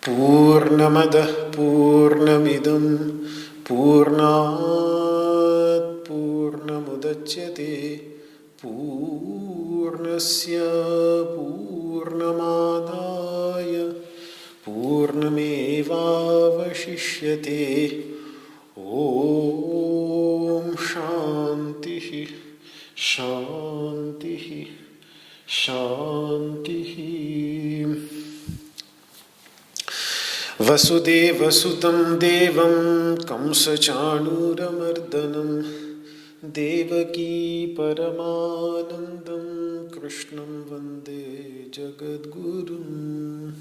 पूर्णमदः पूर्णमिदं पूर्णात् पूर्णमुदच्यते पूर्णस्य पूर्णमादाय पूर्णमेवावशिष्यते। ॐ शान्तिः शान्तिः शान्तिः। वसुदेवसुतं देवं कंसचाणूरमर्दनं देवकी परमानन्दं कृष्णं वन्दे जगद्गुरुम्।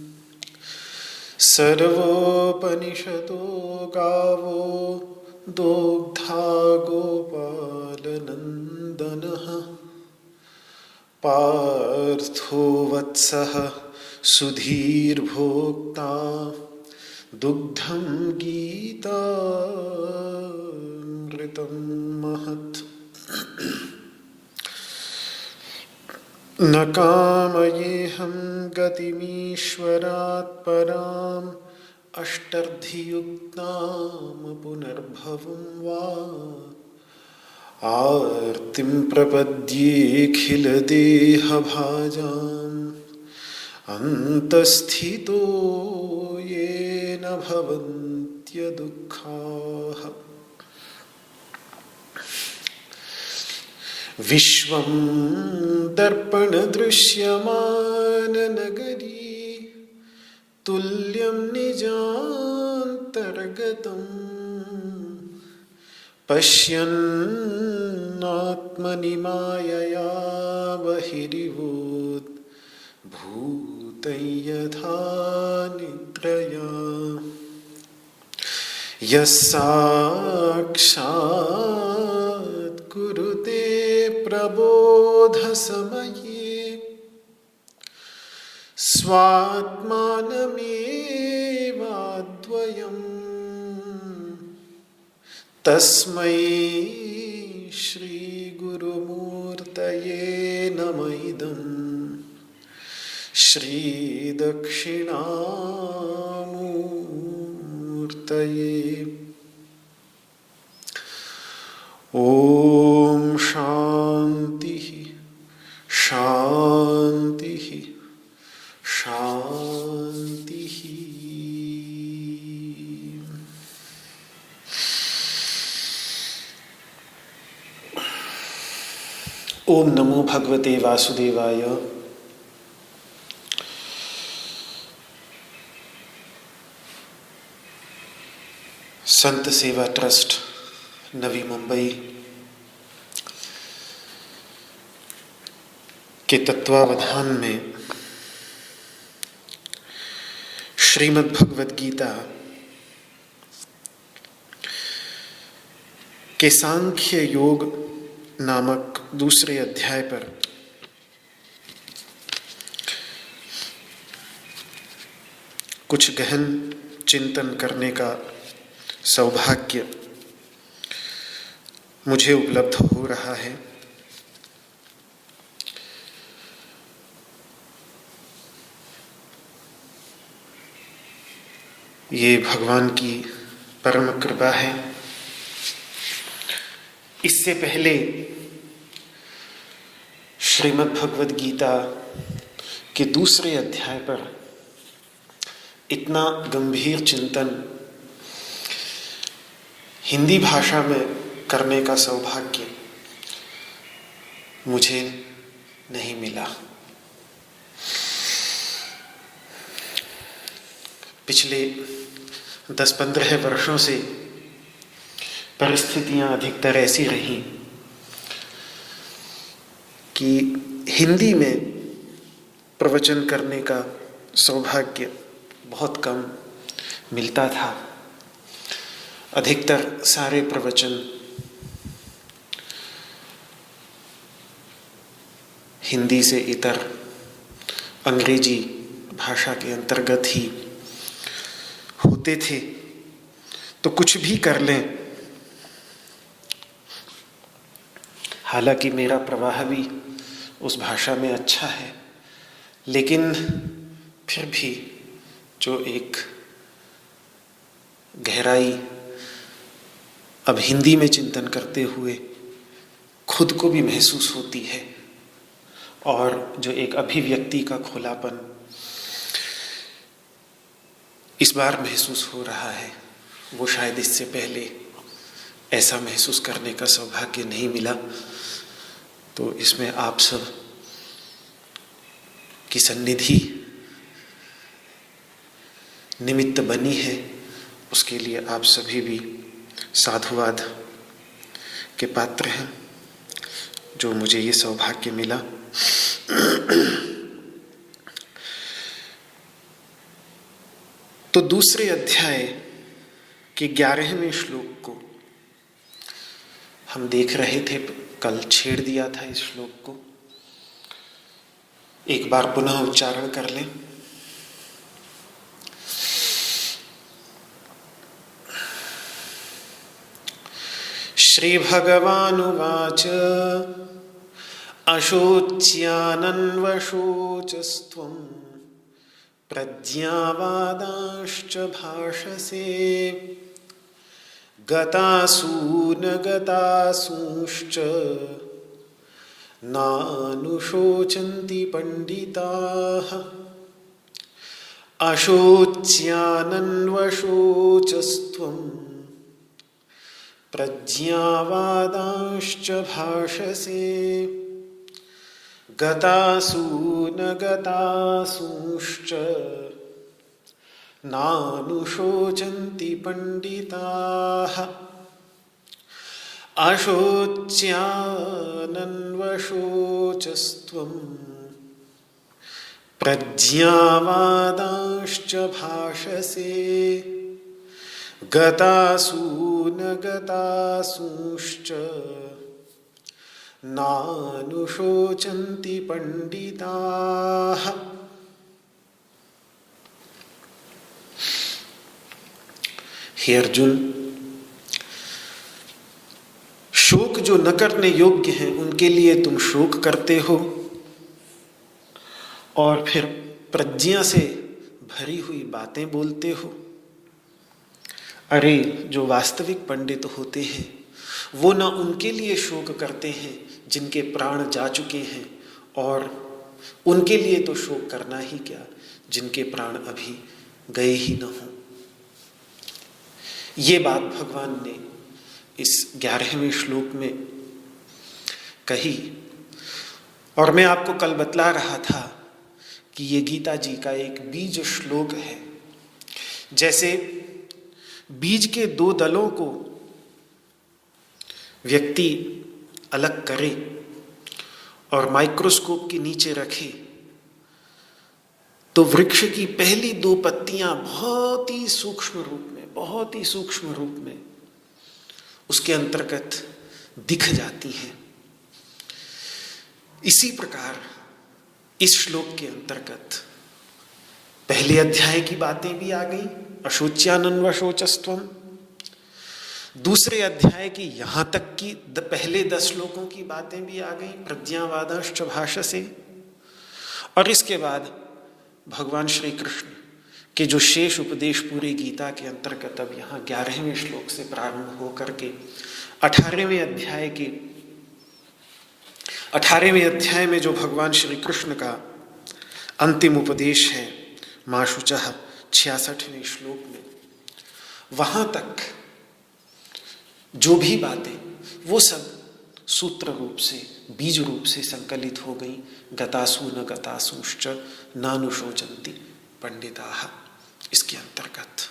सर्वोपनिषदो गावो दोग्धा गोपालनन्दनः पार्थो वत्सः सुधीर्भोक्ता दुग्धं गीतामृतं महत्। न कामयेऽहं गतिमीश्वरात् पराम् अष्टर्धियुक्तां पुनर्भवं वा आर्तिं प्रपद्येऽखिलदेहभाजाम् अन्तस्थितो येन भवन्त्यदुःखाः। विश्वं दर्पणदृश्यमाननगरी तुल्यं निजान्तर्गतम् पश्यन्नात्मनि मायया बहिरिवोत् भूतं यथा निद्रया। यः साक्षात् कुरुते प्रबोधसमये स्वात्मानमेवाद्वयम् तस्मै श्रीगुरुमूर्तये नमः इदम् श्रीदक्षिणामूर्तये। ॐ शान्तिः शान्तिः शान्तिः। ओम नमो भगवते वासुदेवाय। संत सेवा ट्रस्ट नवी मुंबई के तत्वावधान में श्रीमद् भगवद गीता के सांख्य योग नामक दूसरे अध्याय पर कुछ गहन चिंतन करने का सौभाग्य मुझे उपलब्ध हो रहा है। ये भगवान की परम कृपा है। इससे पहले श्रीमद् भगवद गीता के दूसरे अध्याय पर इतना गंभीर चिंतन हिंदी भाषा में करने का सौभाग्य मुझे नहीं मिला। पिछले 10-15 वर्षों से परिस्थितियां अधिकतर ऐसी रहीं कि हिंदी में प्रवचन करने का सौभाग्य बहुत कम मिलता था। अधिकतर सारे प्रवचन हिंदी से इतर अंग्रेजी भाषा के अंतर्गत ही होते थे। तो कुछ भी कर लें, हालांकि मेरा प्रवाह भी उस भाषा में अच्छा है, लेकिन फिर भी जो एक गहराई अब हिंदी में चिंतन करते हुए खुद को भी महसूस होती है, और जो एक अभिव्यक्ति का खुलापन इस बार महसूस हो रहा है, वो शायद इससे पहले ऐसा महसूस करने का सौभाग्य नहीं मिला। तो इसमें आप सब की सन्निधि निमित्त बनी है, उसके लिए आप सभी भी साधुवाद के पात्र हैं जो मुझे ये सौभाग्य मिला। तो दूसरे अध्याय के 11वें श्लोक को हम देख रहे थे, कल छेड़ दिया था इस श्लोक को। एक बार पुनः उच्चारण कर लें। श्री भगवानुवाच अशोच्यानन्वशोचस्त्वं प्रज्ञावादांश्च भाषसे गतासून गतासूंश्च नानुशोचन्ति पंडिताः। अशोच्यानन्वशोचस्त्वं प्रज्ञावादांश्च भाषसे गतासून गतासूंश्च नानुशोचन्ति पंडिताः। अशोच्यानन्वशोचस्त्वं प्रज्ञावादांश्च भाषसे गतासून गतासूंश्च नानुशोचन्ति पंडिताः। हे अर्जुन, शोक जो न करने योग्य हैं उनके लिए तुम शोक करते हो, और फिर प्रज्ञा से भरी हुई बातें बोलते हो। अरे, जो वास्तविक पंडित होते हैं वो न उनके लिए शोक करते हैं जिनके प्राण जा चुके हैं, और उनके लिए तो शोक करना ही क्या जिनके प्राण अभी गए ही न हों। ये बात भगवान ने इस 11वें श्लोक में कही, और मैं आपको कल बतला रहा था कि ये गीता जी का एक बीज श्लोक है। जैसे बीज के 2 दलों को व्यक्ति अलग करे और माइक्रोस्कोप के नीचे रखे, तो वृक्ष की पहली 2 पत्तियां बहुत ही सूक्ष्म रूप में उसके अंतर्गत दिख जाती हैं। इसी प्रकार इस श्लोक के अंतर्गत पहले अध्याय की बातें भी आ गई, अशोच्यानन्व शोचस्त्वम। दूसरे अध्याय की यहां तक की पहले 10 श्लोकों की बातें भी आ गई, प्रज्ञावादाश्च भाषसे। और इसके बाद भगवान श्री कृष्ण के जो शेष उपदेश पूरी गीता के अंतर्गत अब यहाँ 11वें श्लोक से प्रारंभ होकर के 18वें अध्याय में जो भगवान श्री कृष्ण का अंतिम उपदेश है, मा शुचः 66वें श्लोक में, वहां तक जो भी बातें वो सब सूत्र रूप से, बीज रूप से संकलित हो गई। गतासु न गतासुश्च नानुशोचन्ति पंडिताः, इसके अंतर्गत।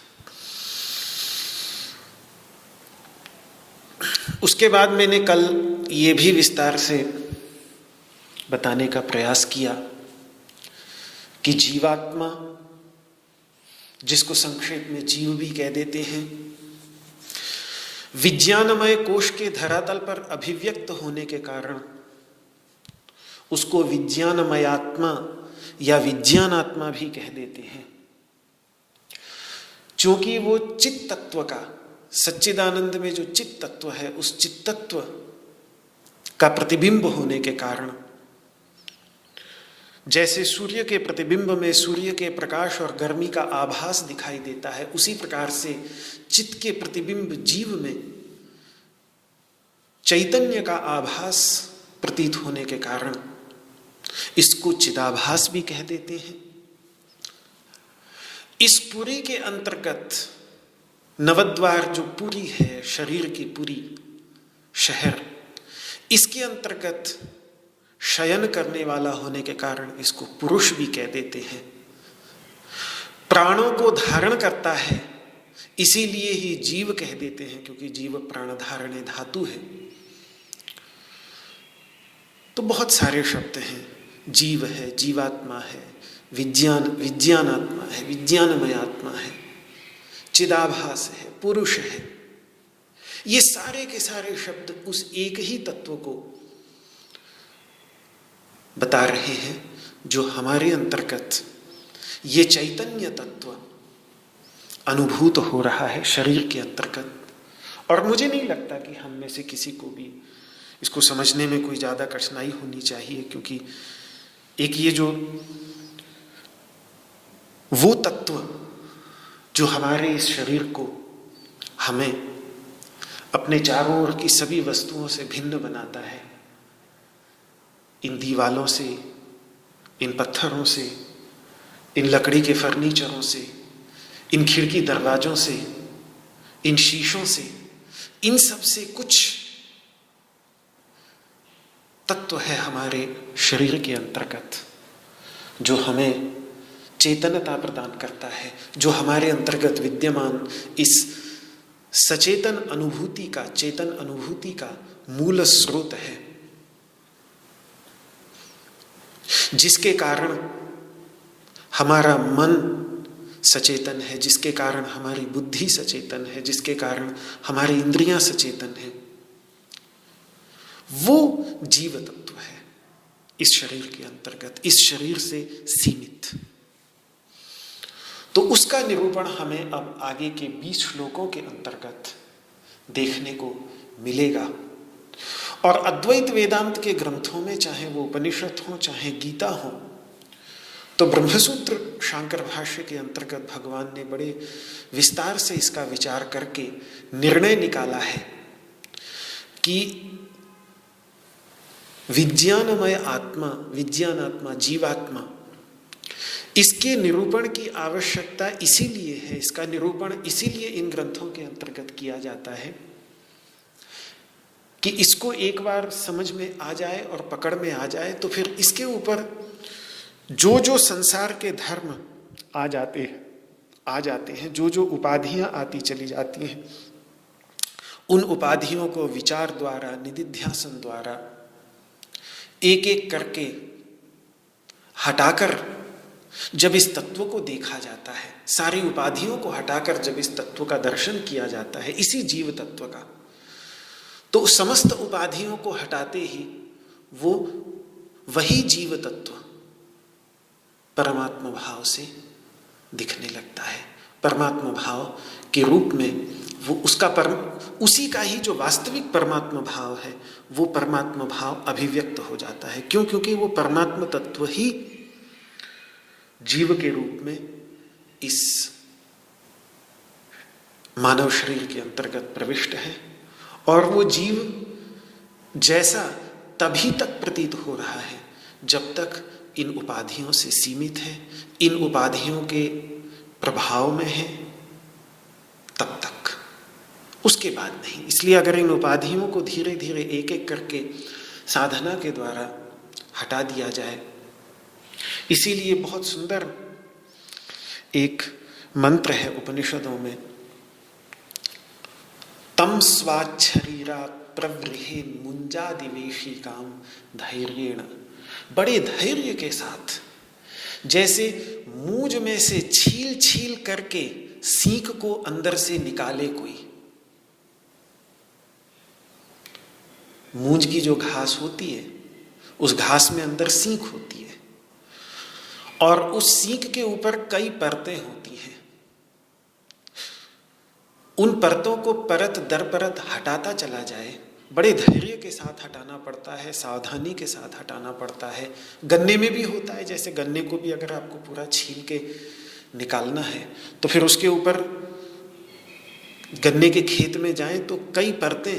उसके बाद मैंने कल ये भी विस्तार से बताने का प्रयास किया कि जीवात्मा, जिसको संक्षेप में जीव भी कह देते हैं, विज्ञानमय कोश के धरातल पर अभिव्यक्त होने के कारण उसको विज्ञानमयात्मा या विज्ञानात्मा भी कह देते हैं, क्योंकि वो चित्त तत्व का, सच्चिदानंद में जो चित्त तत्व है, उस चित्त तत्व का प्रतिबिंब होने के कारण, जैसे सूर्य के प्रतिबिंब में सूर्य के प्रकाश और गर्मी का आभास दिखाई देता है, उसी प्रकार से चित्त के प्रतिबिंब जीव में चैतन्य का आभास प्रतीत होने के कारण इसको चिदाभास भी कह देते हैं। इस पुरी के अंतर्गत नवद्वार जो पुरी है, शरीर की पुरी, शहर, इसके अंतर्गत शयन करने वाला होने के कारण इसको पुरुष भी कह देते हैं। प्राणों को धारण करता है, इसीलिए ही जीव कह देते हैं, क्योंकि जीव प्राण धारणे धातु है। तो बहुत सारे शब्द हैं, जीव है, जीवात्मा है, विज्ञानात्मा है, विज्ञानमय आत्मा है, चिदाभास है, पुरुष है। ये सारे के सारे शब्द उस एक ही तत्व को बता रहे हैं जो हमारे अंतर्गत ये चैतन्य तत्व अनुभूत हो रहा है शरीर के अंतर्गत। और मुझे नहीं लगता कि हम में से किसी को भी इसको समझने में कोई ज़्यादा कठिनाई होनी चाहिए, क्योंकि एक ये जो वो तत्व जो हमारे इस शरीर को, हमें अपने चारों ओर की सभी वस्तुओं से भिन्न बनाता है, इन दीवालों से, इन पत्थरों से, इन लकड़ी के फर्नीचरों से, इन खिड़की दरवाजों से, इन शीशों से, इन सब से कुछ तत्व है हमारे शरीर के अंतर्गत जो हमें चेतनता प्रदान करता है, जो हमारे अंतर्गत विद्यमान इस सचेतन अनुभूति का, चेतन अनुभूति का मूल स्रोत है, जिसके कारण हमारा मन सचेतन है, जिसके कारण हमारी बुद्धि सचेतन है, जिसके कारण हमारी इंद्रियां सचेतन है। वो जीव तत्व है इस शरीर के अंतर्गत, इस शरीर से सीमित। तो उसका निरूपण हमें अब आगे के 20 श्लोकों के अंतर्गत देखने को मिलेगा। और अद्वैत वेदांत के ग्रंथों में, चाहे वो उपनिषद हो, चाहे गीता हो, तो ब्रह्मसूत्र शांकर भाष्य के अंतर्गत भगवान ने बड़े विस्तार से इसका विचार करके निर्णय निकाला है कि विज्ञानमय आत्मा, विज्ञानात्मा, जीवात्मा, इसके निरूपण की आवश्यकता इसीलिए है, इसका निरूपण इसीलिए इन ग्रंथों के अंतर्गत किया जाता है कि इसको एक बार समझ में आ जाए और पकड़ में आ जाए, तो फिर इसके ऊपर जो जो संसार के धर्म आ जाते हैं, जो जो उपाधियां आती चली जाती हैं, उन उपाधियों को विचार द्वारा, निदिध्यासन द्वारा एक एक करके हटाकर जब इस तत्व को देखा जाता है, सारी उपाधियों को हटाकर जब इस तत्व का दर्शन किया जाता है, इसी जीव तत्व का, तो समस्त उपाधियों को हटाते ही वो वही जीव तत्व परमात्मा भाव से दिखने लगता है। परमात्मा भाव के रूप में वो उसी का ही जो वास्तविक परमात्मा भाव है, वो परमात्मा भाव अभिव्यक्त हो जाता है। क्यों? क्योंकि वो परमात्मा तत्व ही जीव के रूप में इस मानव शरीर के अंतर्गत प्रविष्ट है, और वो जीव जैसा तभी तक प्रतीत हो रहा है जब तक इन उपाधियों से सीमित है, इन उपाधियों के प्रभाव में है, तब तक। उसके बाद नहीं। इसलिए अगर इन उपाधियों को धीरे धीरे एक एक करके साधना के द्वारा हटा दिया जाए, इसीलिए बहुत सुंदर एक मंत्र है उपनिषदों में, तम स्वाच्छरीरा प्रवृहे मुंजादिवेशी काम धैर्येण। बड़े धैर्य के साथ, जैसे मूंज में से छील छील करके सींक को अंदर से निकाले कोई। मूंज की जो घास होती है, उस घास में अंदर सींक होती है, और उस सींक के ऊपर कई परतें होती हैं। उन परतों को परत दर परत हटाता चला जाए, बड़े धैर्य के साथ हटाना पड़ता है, सावधानी के साथ हटाना पड़ता है। गन्ने में भी होता है, जैसे गन्ने को भी अगर आपको पूरा छील के निकालना है तो फिर उसके ऊपर गन्ने के खेत में जाएं तो कई परतें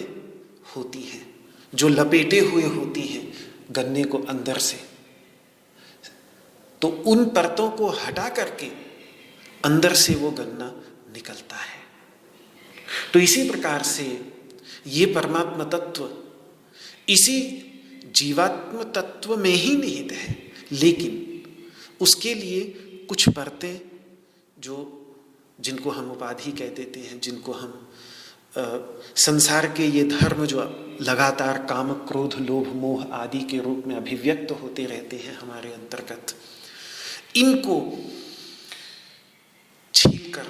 होती हैं जो लपेटे हुए होती हैं गन्ने को अंदर से। तो उन परतों को हटा करके अंदर से वो गन्ना निकलता है। तो इसी प्रकार से ये परमात्मा तत्व इसी जीवात्म तत्व में ही निहित है, लेकिन उसके लिए कुछ परतें जिनको हम उपाधि कह देते हैं, जिनको हम संसार के ये धर्म जो लगातार काम क्रोध लोभ मोह आदि के रूप में अभिव्यक्त होते रहते हैं हमारे अंतर्गत, इनको छील कर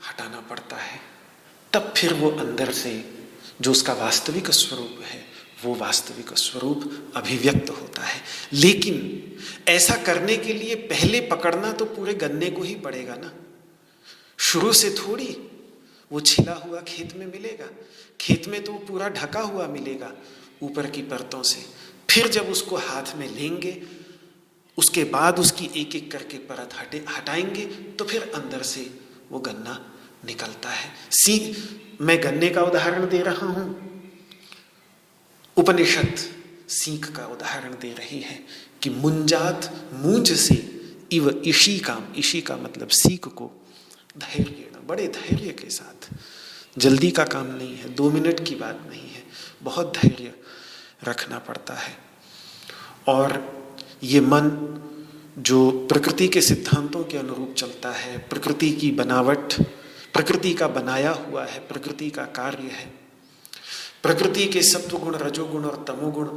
हटाना पड़ता है। तब फिर वो अंदर से जो उसका वास्तविक स्वरूप है, वो वास्तविक स्वरूप अभिव्यक्त होता है। लेकिन ऐसा करने के लिए पहले पकड़ना तो पूरे गन्ने को ही पड़ेगा ना। शुरू से थोड़ी वो छिला हुआ खेत में मिलेगा। खेत में तो वो पूरा ढका हुआ मिलेगा ऊपर की परतों से। फिर जब उसको हाथ में लेंगे, उसके बाद उसकी एक एक करके परत हटाएंगे तो फिर अंदर से वो गन्ना निकलता है। मैं गन्ने का उदाहरण दे रहा हूं, उपनिषद सीख का उदाहरण दे रही है कि मुंजात मूंज से इव इशी काम, इशी का मतलब सीख को धैर्य, बड़े धैर्य के साथ, जल्दी का काम नहीं है, 2 मिनट की बात नहीं है, बहुत धैर्य रखना पड़ता है। और ये मन जो प्रकृति के सिद्धांतों के अनुरूप चलता है, प्रकृति की बनावट, प्रकृति का बनाया हुआ है, प्रकृति का कार्य है, प्रकृति के सत्वगुण रजोगुण और तमोगुण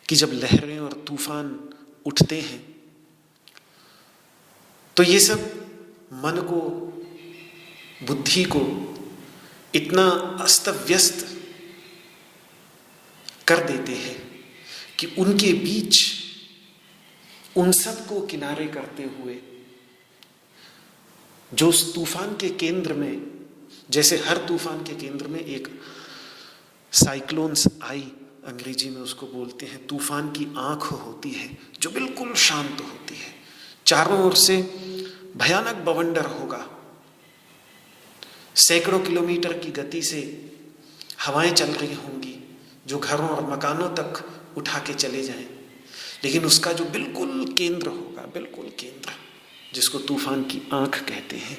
की जब लहरें और तूफान उठते हैं तो ये सब मन को, बुद्धि को इतना अस्त व्यस्त कर देते हैं कि उनके बीच उन सब को किनारे करते हुए जो उस तूफान के केंद्र में, जैसे हर तूफान के केंद्र में एक साइक्लोन्स आई, अंग्रेजी में उसको बोलते हैं, तूफान की आंख होती है जो बिल्कुल शांत होती है। चारों ओर से भयानक बवंडर होगा, सैकड़ों किलोमीटर की गति से हवाएं चल रही होंगी जो घरों और मकानों तक उठा के चले जाएं, लेकिन उसका जो बिल्कुल केंद्र होगा, बिल्कुल केंद्र, जिसको तूफान की आंख कहते हैं,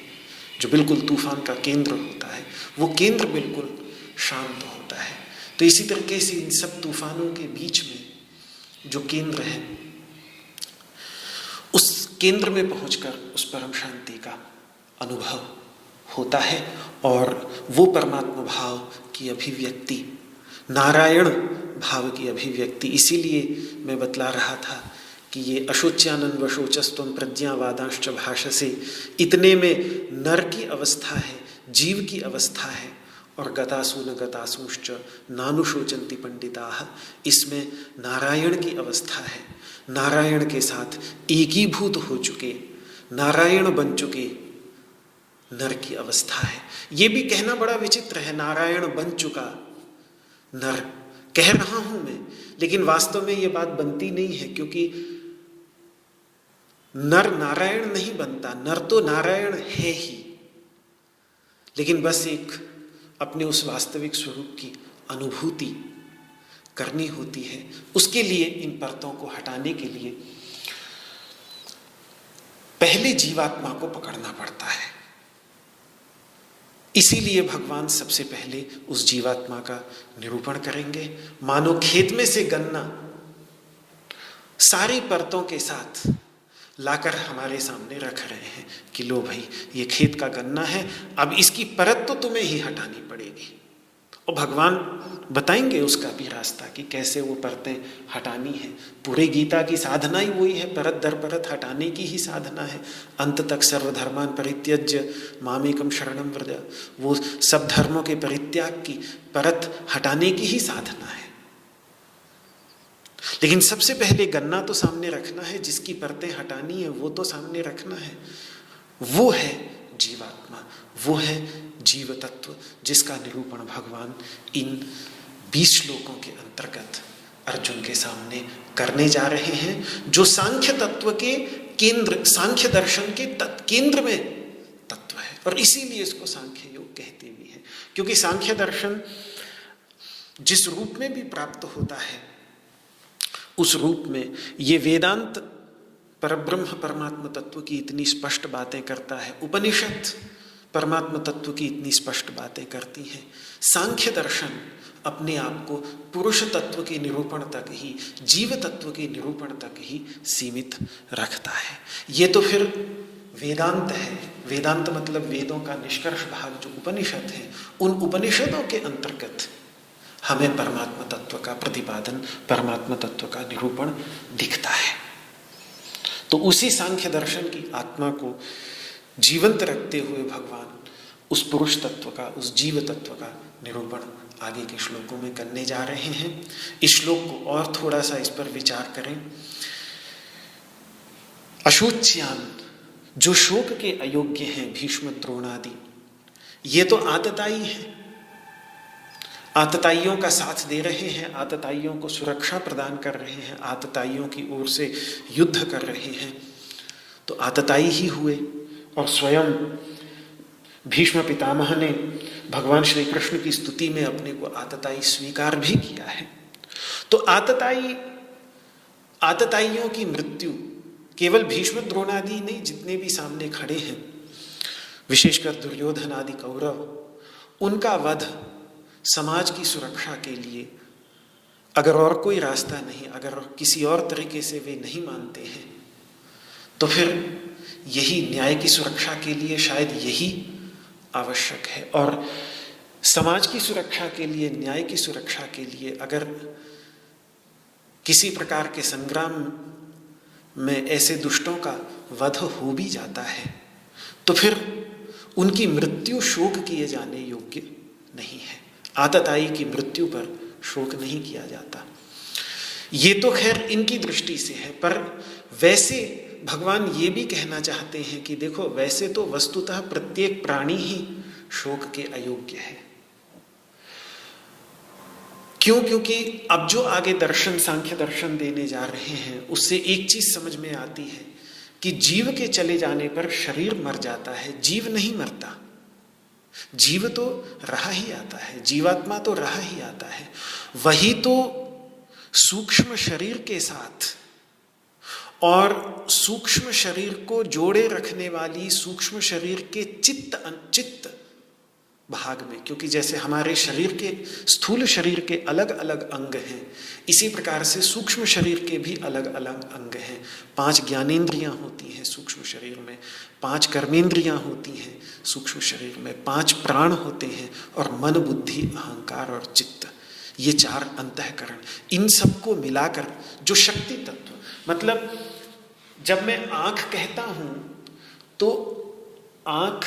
जो बिल्कुल तूफान का केंद्र होता है, वो केंद्र बिल्कुल शांत होता है। तो इसी तरीके से इन सब तूफानों के बीच में जो केंद्र है, उस केंद्र में पहुंचकर उस परम शांति का अनुभव होता है, और वो परमात्मा भाव की अभिव्यक्ति, नारायण भाव की अभिव्यक्ति। इसीलिए मैं बतला रहा था कि ये अशोच्यानन वशोचस्तम प्रज्ञावादांश्च भाषसे, इतने में नर की अवस्था है, जीव की अवस्था है, और गतासून गतासूश्च नानुशोचन्ति पंडिताः, इसमें नारायण की अवस्था है। नारायण के साथ एकीभूत हो चुके नारायण बन चुके नर की अवस्था है। ये भी कहना बड़ा विचित्र है, नारायण बन चुका नर कह रहा हूं मैं, लेकिन वास्तव में ये बात बनती नहीं है, क्योंकि नर नारायण नहीं बनता, नर तो नारायण है ही, लेकिन बस एक अपने उस वास्तविक स्वरूप की अनुभूति करनी होती है। उसके लिए इन परतों को हटाने के लिए पहले जीवात्मा को पकड़ना पड़ता है। इसीलिए भगवान सबसे पहले उस जीवात्मा का निरूपण करेंगे। मानो खेत में से गन्ना सारी परतों के साथ लाकर हमारे सामने रख रहे हैं कि लो भाई, ये खेत का गन्ना है, अब इसकी परत तो तुम्हें ही हटानी पड़ेगी। और भगवान बताएंगे उसका भी रास्ता कि कैसे वो परतें हटानी है। पूरे गीता की साधना ही वही है, परत दर परत हटाने की ही साधना है। अंत तक सर्वधर्मान परित्यज्य मामेकम शरणम व्रज, वो सब धर्मों के परित्याग की, परत हटाने की ही साधना है। लेकिन सबसे पहले गन्ना तो सामने रखना है, जिसकी परतें हटानी है वो तो सामने रखना है। वो है जीवात्मा, वो है जीव तत्व, जिसका निरूपण भगवान इन 20 श्लोकों के अंतर्गत अर्जुन के सामने करने जा रहे हैं, जो सांख्य तत्व के केंद्र, सांख्य दर्शन के केंद्र में तत्व है। और इसीलिए इसको सांख्य योग कहते भी हैं, क्योंकि सांख्य दर्शन जिस रूप में भी प्राप्त होता है, उस रूप में ये वेदांत परब्रह्म परमात्मा तत्व की इतनी स्पष्ट बातें करता है, उपनिषद परमात्मा तत्व की इतनी स्पष्ट बातें करती हैं। सांख्य दर्शन अपने आप को पुरुष तत्व के निरूपण तक ही, जीव तत्व के निरूपण तक ही सीमित रखता है। ये तो फिर वेदांत है। वेदांत मतलब वेदों का निष्कर्ष भाग जो उपनिषद है, उन उपनिषदों के अंतर्गत हमें परमात्मा तत्व का प्रतिपादन, परमात्मा तत्व का निरूपण दिखता है। तो उसी सांख्य दर्शन की आत्मा को जीवंत रखते हुए भगवान उस पुरुष तत्व का, उस जीव तत्व का निरूपण आगे के श्लोकों में करने जा रहे हैं। इस श्लोक को और थोड़ा सा इस पर विचार करें। अशोच्यान, जो शोक के अयोग्य हैं, भीष्म द्रोणादि, ये तो आतताई हैं, आतताइयों का साथ दे रहे हैं, आतताइयों को सुरक्षा प्रदान कर रहे हैं, आतताइयों की ओर से युद्ध कर रहे हैं, तो आतताई ही हुए। और स्वयं भीष्म पितामह ने भगवान श्री कृष्ण की स्तुति में अपने को आतताई स्वीकार भी किया है। तो आतताइयों की मृत्यु केवल भीष्म द्रोणादि नहीं, जितने भी सामने खड़े हैं, विशेषकर दुर्योधन आदि कौरव, उनका वध समाज की सुरक्षा के लिए, अगर और कोई रास्ता नहीं, अगर किसी और तरीके से वे नहीं मानते हैं, तो फिर यही न्याय की सुरक्षा के लिए शायद यही आवश्यक है। और समाज की सुरक्षा के लिए, न्याय की सुरक्षा के लिए अगर किसी प्रकार के संग्राम में ऐसे दुष्टों का वध हो भी जाता है, तो फिर उनकी मृत्यु शोक किए जाने योग्य नहीं है। आतताई की मृत्यु पर शोक नहीं किया जाता। ये तो खैर इनकी दृष्टि से है, पर वैसे भगवान ये भी कहना चाहते हैं कि देखो, वैसे तो वस्तुतः प्रत्येक प्राणी ही शोक के अयोग्य है। क्यों? क्योंकि अब जो आगे दर्शन, सांख्य दर्शन देने जा रहे हैं, उससे एक चीज समझ में आती है कि जीव के चले जाने पर शरीर मर जाता है, जीव नहीं मरता। जीव तो रहा ही आता है, जीवात्मा तो रहा ही आता है। वही तो सूक्ष्म शरीर के साथ और सूक्ष्म शरीर को जोड़े रखने वाली सूक्ष्म शरीर के चित्त भाग में, क्योंकि जैसे हमारे शरीर के, स्थूल शरीर के अलग अलग अंग हैं, इसी प्रकार से सूक्ष्म शरीर के भी अलग अलग अंग हैं। 5 ज्ञानेंद्रियां होती हैं सूक्ष्म शरीर में, 5 कर्मेंद्रियां होती हैं सूक्ष्म शरीर में, 5 प्राण होते हैं, और मन, बुद्धि, अहंकार और चित्त, ये 4 अंतःकरण, इन सबको मिलाकर जो शक्ति तत्व, मतलब जब मैं आँख कहता हूँ तो आँख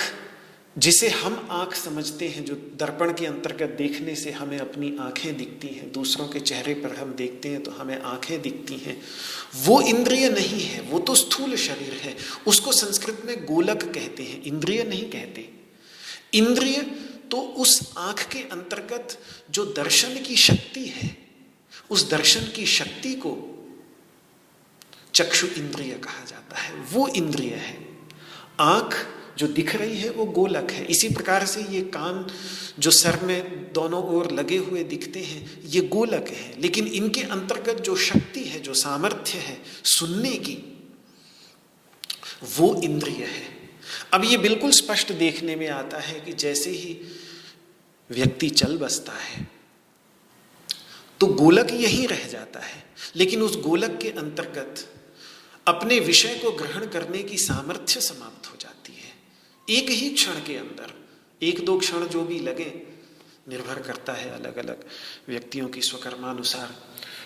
जिसे हम आंख समझते हैं, जो दर्पण के अंतर्गत देखने से हमें अपनी आंखें दिखती हैं, दूसरों के चेहरे पर हम देखते हैं तो हमें आंखें दिखती हैं, वो इंद्रिय नहीं है, वो तो स्थूल शरीर है। उसको संस्कृत में गोलक कहते हैं, इंद्रिय नहीं कहते। इंद्रिय तो उस आंख के अंतर्गत जो दर्शन की शक्ति है, उस दर्शन की शक्ति को चक्षु इंद्रिय कहा जाता है, वो इंद्रिय है। आंख जो दिख रही है वो गोलक है। इसी प्रकार से ये कान जो सर में दोनों ओर लगे हुए दिखते हैं, ये गोलक है, लेकिन इनके अंतर्गत जो शक्ति है, जो सामर्थ्य है सुनने की, वो इंद्रिय है। अब ये बिल्कुल स्पष्ट देखने में आता है कि जैसे ही व्यक्ति चल बसता है तो गोलक यहीं रह जाता है, लेकिन उस गोलक के अंतर्गत अपने विषय को ग्रहण करने की सामर्थ्य समाप्त हो जाती है। एक ही क्षण के अंदर, एक दो क्षण जो भी लगे, निर्भर करता है अलग अलग व्यक्तियों की स्वकर्मानुसार।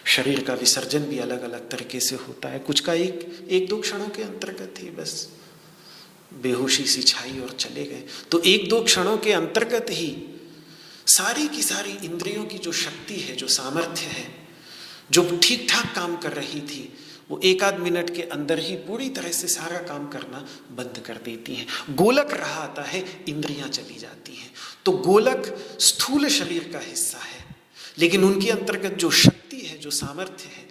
शरीर का विसर्जन भी अलग अलग तरीके से होता है। कुछ का एक दो क्षणों के अंतर्गत ही बस बेहोशी सी छाई और चले गए। तो एक दो क्षणों के अंतर्गत ही सारी की सारी इंद्रियों की जो शक्ति है, जो सामर्थ्य है, जो ठीक ठाक काम कर रही थी, वो एक आध मिनट के अंदर ही पूरी तरह से सारा काम करना बंद कर देती हैं। गोलक रहा आता है, इंद्रियां चली जाती हैं। तो गोलक स्थूल शरीर का हिस्सा है, लेकिन उनके अंतर्गत जो शक्ति है, जो सामर्थ्य है,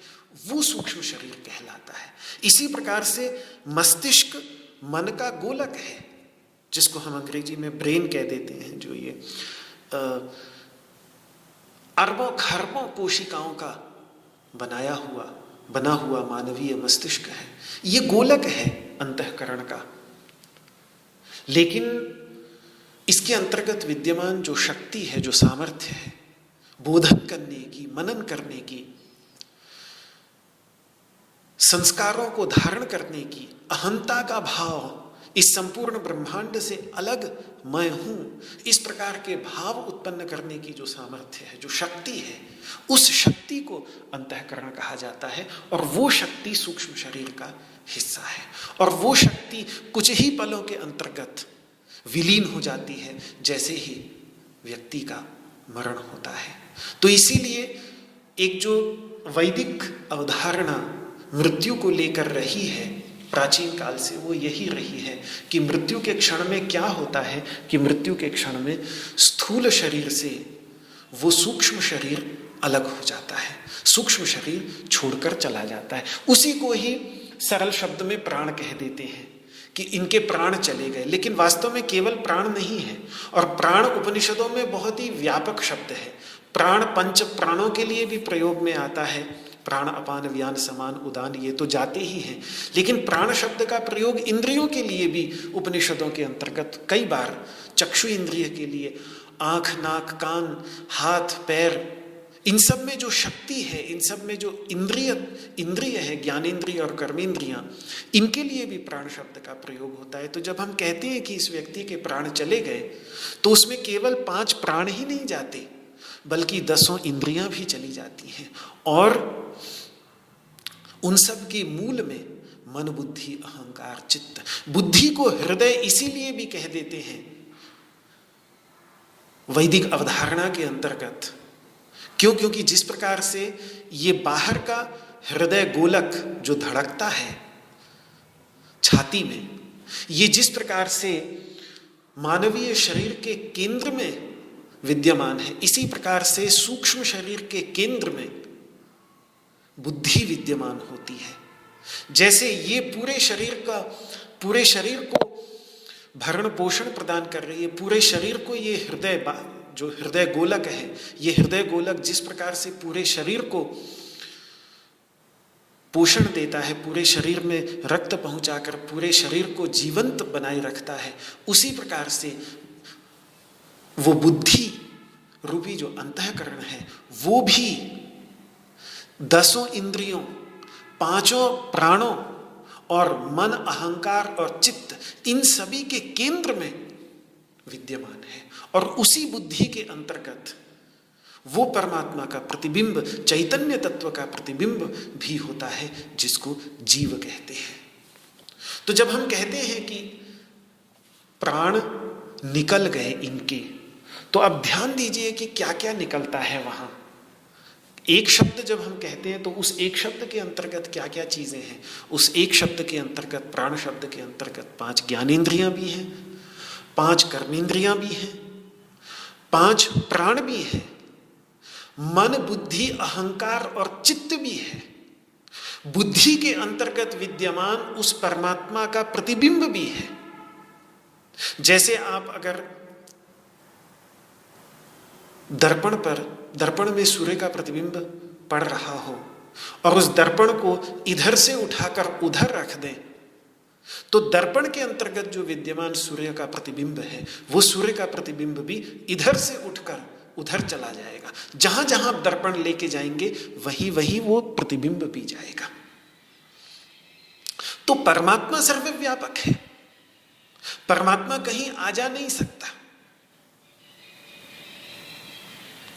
वो सूक्ष्म शरीर कहलाता है। इसी प्रकार से मस्तिष्क मन का गोलक है, जिसको हम अंग्रेजी में ब्रेन कह देते हैं। जो ये अरबों खरबों कोशिकाओं का बना हुआ मानवीय मस्तिष्क है, ये गोलक है अंतःकरण का। लेकिन इसके अंतर्गत विद्यमान जो शक्ति है, जो सामर्थ्य है बोधन करने की, मनन करने की, संस्कारों को धारण करने की, अहंता का भाव, इस संपूर्ण ब्रह्मांड से अलग मैं हूं, इस प्रकार के भाव उत्पन्न करने की जो सामर्थ्य है, जो शक्ति है, उस शक्ति को अंतःकरण कहा जाता है। और वो शक्ति सूक्ष्म शरीर का हिस्सा है, और वो शक्ति कुछ ही पलों के अंतर्गत विलीन हो जाती है जैसे ही व्यक्ति का मरण होता है। तो इसीलिए एक जो वैदिक अवधारणा मृत्यु को लेकर रही है प्राचीन काल से, वो यही रही है कि मृत्यु के क्षण में क्या होता है कि मृत्यु के क्षण में स्थूल शरीर से वो सूक्ष्म शरीर अलग हो जाता है, सूक्ष्म शरीर छोड़कर चला जाता है। उसी को ही सरल शब्द में प्राण कह देते हैं कि इनके प्राण चले गए, लेकिन वास्तव में केवल प्राण नहीं है। और प्राण उपनिषदों में बहुत ही व्यापक शब्द है। प्राण पंच प्राणों के लिए भी प्रयोग में आता है, प्राण अपान व्यान समान उदान, ये तो जाते ही हैं, लेकिन प्राण शब्द का प्रयोग इंद्रियों के लिए भी उपनिषदों के अंतर्गत कई बार, चक्षु इंद्रिय के लिए, आंख नाक कान हाथ पैर, इन सब में जो शक्ति है, इन सब में जो इंद्रिय है, ज्ञानेन्द्रिय और कर्मेंद्रियां, इनके लिए भी प्राण शब्द का प्रयोग होता है। तो जब हम कहते हैं कि इस व्यक्ति के प्राण चले गए, तो उसमें केवल 5 प्राण ही नहीं जाते, बल्कि 10 इंद्रियां भी चली जाती हैं। और उन सब के मूल में मन बुद्धि अहंकार चित्त, बुद्धि को हृदय इसीलिए भी कह देते हैं वैदिक अवधारणा के अंतर्गत, क्योंकि जिस प्रकार से ये बाहर का हृदय गोलक जो धड़कता है छाती में, ये जिस प्रकार से मानवीय शरीर के केंद्र में विद्यमान है, इसी प्रकार से सूक्ष्म शरीर के केंद्र में बुद्धि विद्यमान होती है। जैसे ये पूरे शरीर को भरण पोषण प्रदान कर रही है, पूरे शरीर को ये जो हृदय गोलक है, ये हृदय गोलक जिस प्रकार से पूरे शरीर को पोषण देता है, पूरे शरीर में रक्त पहुंचाकर पूरे शरीर को जीवंत बनाए रखता है, उसी प्रकार से वो बुद्धि रूपी जो अंतःकरण है, वो भी 10 इंद्रियों, 5 प्राणों और मन अहंकार और चित्त, इन सभी के केंद्र में विद्यमान है। और उसी बुद्धि के अंतर्गत वो परमात्मा का प्रतिबिंब, चैतन्य तत्व का प्रतिबिंब भी होता है, जिसको जीव कहते हैं। तो जब हम कहते हैं कि प्राण निकल गए इनके। तो अब ध्यान दीजिए कि क्या क्या निकलता है वहां। एक शब्द जब हम कहते हैं तो उस एक शब्द के अंतर्गत क्या क्या चीजें हैं। उस एक शब्द के अंतर्गत, प्राण शब्द के अंतर्गत 5 ज्ञानेंद्रियां भी हैं, 5 कर्मेंद्रियां भी हैं, 5 प्राण भी है, मन बुद्धि अहंकार और चित्त भी है। बुद्धि के अंतर्गत विद्यमान उस परमात्मा का प्रतिबिंब भी है। जैसे आप अगर दर्पण में सूर्य का प्रतिबिंब पड़ रहा हो और उस दर्पण को इधर से उठाकर उधर रख दें, तो दर्पण के अंतर्गत जो विद्यमान सूर्य का प्रतिबिंब है, वो सूर्य का प्रतिबिंब भी इधर से उठकर उधर चला जाएगा। जहां जहां आप दर्पण लेके जाएंगे वही वही वो प्रतिबिंब भी जाएगा। तो परमात्मा सर्वव्यापक है। परमात्मा कहीं आ जा नहीं सकता।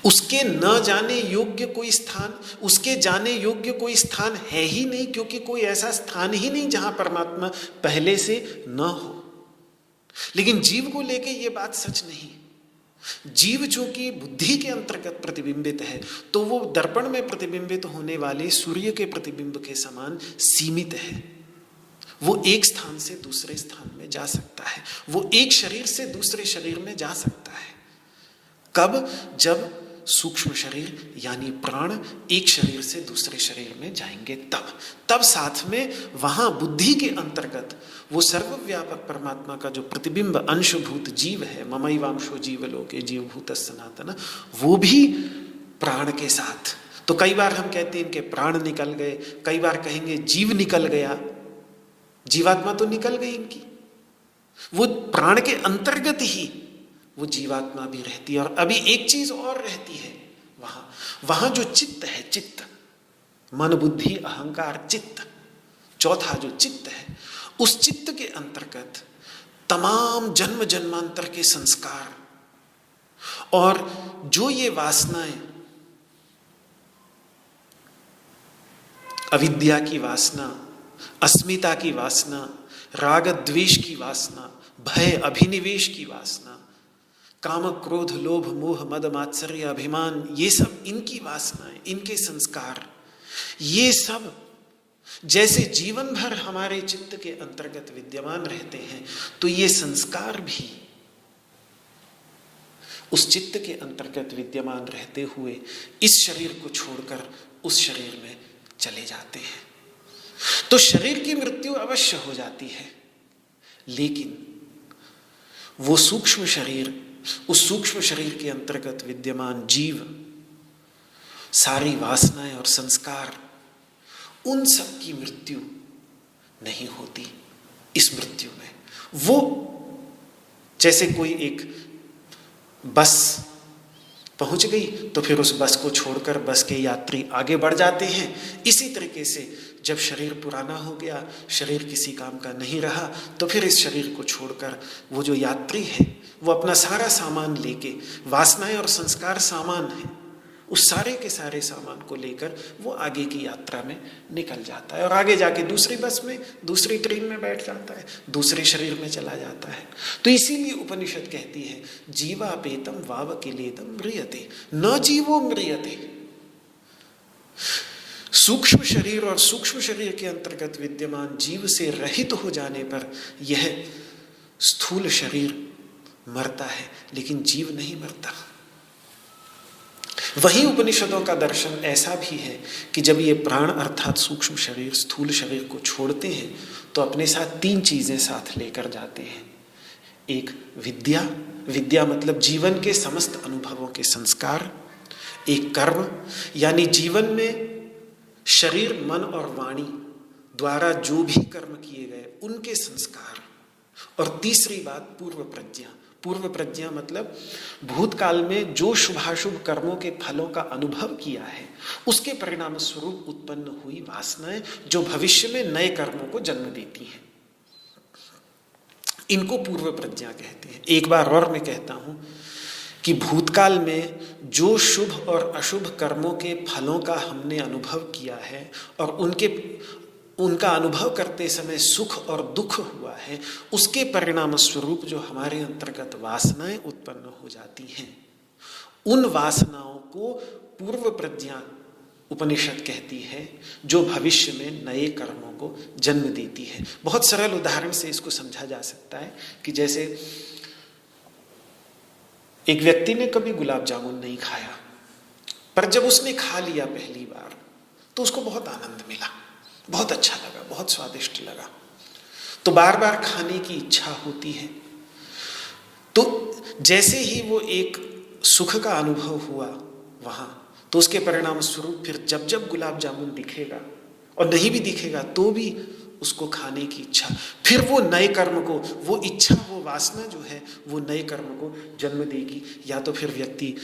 उसके न जाने योग्य कोई स्थान, उसके जाने योग्य कोई स्थान है ही नहीं, क्योंकि कोई ऐसा स्थान ही नहीं जहां परमात्मा पहले से न हो। लेकिन जीव को लेके ये बात सच नहीं। जीव जो कि बुद्धि के अंतर्गत प्रतिबिंबित है, तो वो दर्पण में प्रतिबिंबित होने वाले सूर्य के प्रतिबिंब के समान सीमित है। वो एक स्थान से दूसरे स्थान में जा सकता है, वो एक शरीर से दूसरे शरीर में जा सकता है। कब? जब सूक्ष्म शरीर यानी प्राण एक शरीर से दूसरे शरीर में जाएंगे, तब साथ में वहां बुद्धि के अंतर्गत वो सर्वव्यापक परमात्मा का जो प्रतिबिंब अंशभूत जीव है, ममैवांशो जीवलोके जीवभूत सनातन, वो भी प्राण के साथ। तो कई बार हम कहते हैं इनके प्राण निकल गए, कई बार कहेंगे जीव निकल गया। जीवात्मा तो निकल गई इनकी, वो प्राण के अंतर्गत ही वो जीवात्मा भी रहती है। और अभी एक चीज और रहती है वहां जो चित्त है, चित्त, मन बुद्धि अहंकार चित्त, चौथा जो चित्त है, उस चित्त के अंतर्गत तमाम जन्म जन्मांतर के संस्कार और जो ये वासनाएं, अविद्या की वासना, अस्मिता की वासना, राग द्वेष की वासना, भय अभिनिवेश की वासना, काम क्रोध लोभ मोह मद मात्सर्य अभिमान, ये सब इनकी वासनाएं, इनके संस्कार, ये सब जैसे जीवन भर हमारे चित्त के अंतर्गत विद्यमान रहते हैं, तो ये संस्कार भी उस चित्त के अंतर्गत विद्यमान रहते हुए इस शरीर को छोड़कर उस शरीर में चले जाते हैं। तो शरीर की मृत्यु अवश्य हो जाती है, लेकिन वो सूक्ष्म शरीर, उस सूक्ष्म शरीर के अंतर्गत विद्यमान जीव, सारी वासनाएं और संस्कार, उन सब की मृत्यु नहीं होती इस मृत्यु में। वो जैसे कोई एक बस पहुंच गई तो फिर उस बस को छोड़कर बस के यात्री आगे बढ़ जाते हैं, इसी तरीके से जब शरीर पुराना हो गया, शरीर किसी काम का नहीं रहा, तो फिर इस शरीर को छोड़कर वो जो यात्री है वो अपना सारा सामान लेके, वासनाएं और संस्कार सामान है, उस सारे के सारे सामान को लेकर वो आगे की यात्रा में निकल जाता है और आगे जाके दूसरी बस में, दूसरी ट्रेन में बैठ जाता है, दूसरे शरीर में चला जाता है। तो इसीलिए उपनिषद कहती है जीवापेतम वावकिलेदम म्रियते न जीवो म्रियते। सूक्ष्म शरीर और सूक्ष्म शरीर के अंतर्गत विद्यमान जीव से रहित हो जाने पर यह स्थूल शरीर मरता है, लेकिन जीव नहीं मरता। वही उपनिषदों का दर्शन ऐसा भी है कि जब ये प्राण अर्थात सूक्ष्म शरीर स्थूल शरीर को छोड़ते हैं तो अपने साथ 3 चीजें साथ लेकर जाते हैं। एक विद्या, विद्या मतलब जीवन के समस्त अनुभवों के संस्कार। एक कर्म यानी जीवन में शरीर मन और वाणी द्वारा जो भी कर्म किए गए उनके संस्कार। और तीसरी बात पूर्व प्रज्ञा। पूर्व प्रज्ञा मतलब भूतकाल में जो शुभाशुभ कर्मों के फलों का अनुभव किया है उसके परिणाम स्वरूप उत्पन्न हुई वासनाएं जो भविष्य में नए कर्मों को जन्म देती हैं, इनको पूर्व प्रज्ञा कहते हैं। एक बार और मैं कहता हूं कि भूतकाल में जो शुभ और अशुभ कर्मों के फलों का हमने अनुभव किया है और उनके उनका अनुभव करते समय सुख और दुख हुआ है, उसके परिणाम स्वरूप जो हमारे अंतर्गत वासनाएं उत्पन्न हो जाती हैं, उन वासनाओं को पूर्व प्रज्ञा उपनिषद कहती है, जो भविष्य में नए कर्मों को जन्म देती है। बहुत सरल उदाहरण से इसको समझा जा सकता है कि जैसे एक व्यक्ति ने कभी गुलाब जामुन नहीं खाया, पर जब उसने खा लिया पहली बार तो उसको बहुत आनंद मिला, बहुत अच्छा लगा, बहुत स्वादिष्ट लगा, तो बार बार खाने की इच्छा होती है। तो जैसे ही वो एक सुख का अनुभव हुआ वहाँ, तो उसके परिणाम स्वरूप फिर जब जब गुलाब जामुन दिखेगा और नहीं भी दिखेगा तो भी उसको खाने की इच्छा, फिर वो नए कर्म को, वो इच्छा, वो वासना जो है वो नए कर्म को जन्म देगी। या तो फिर व्यक्ति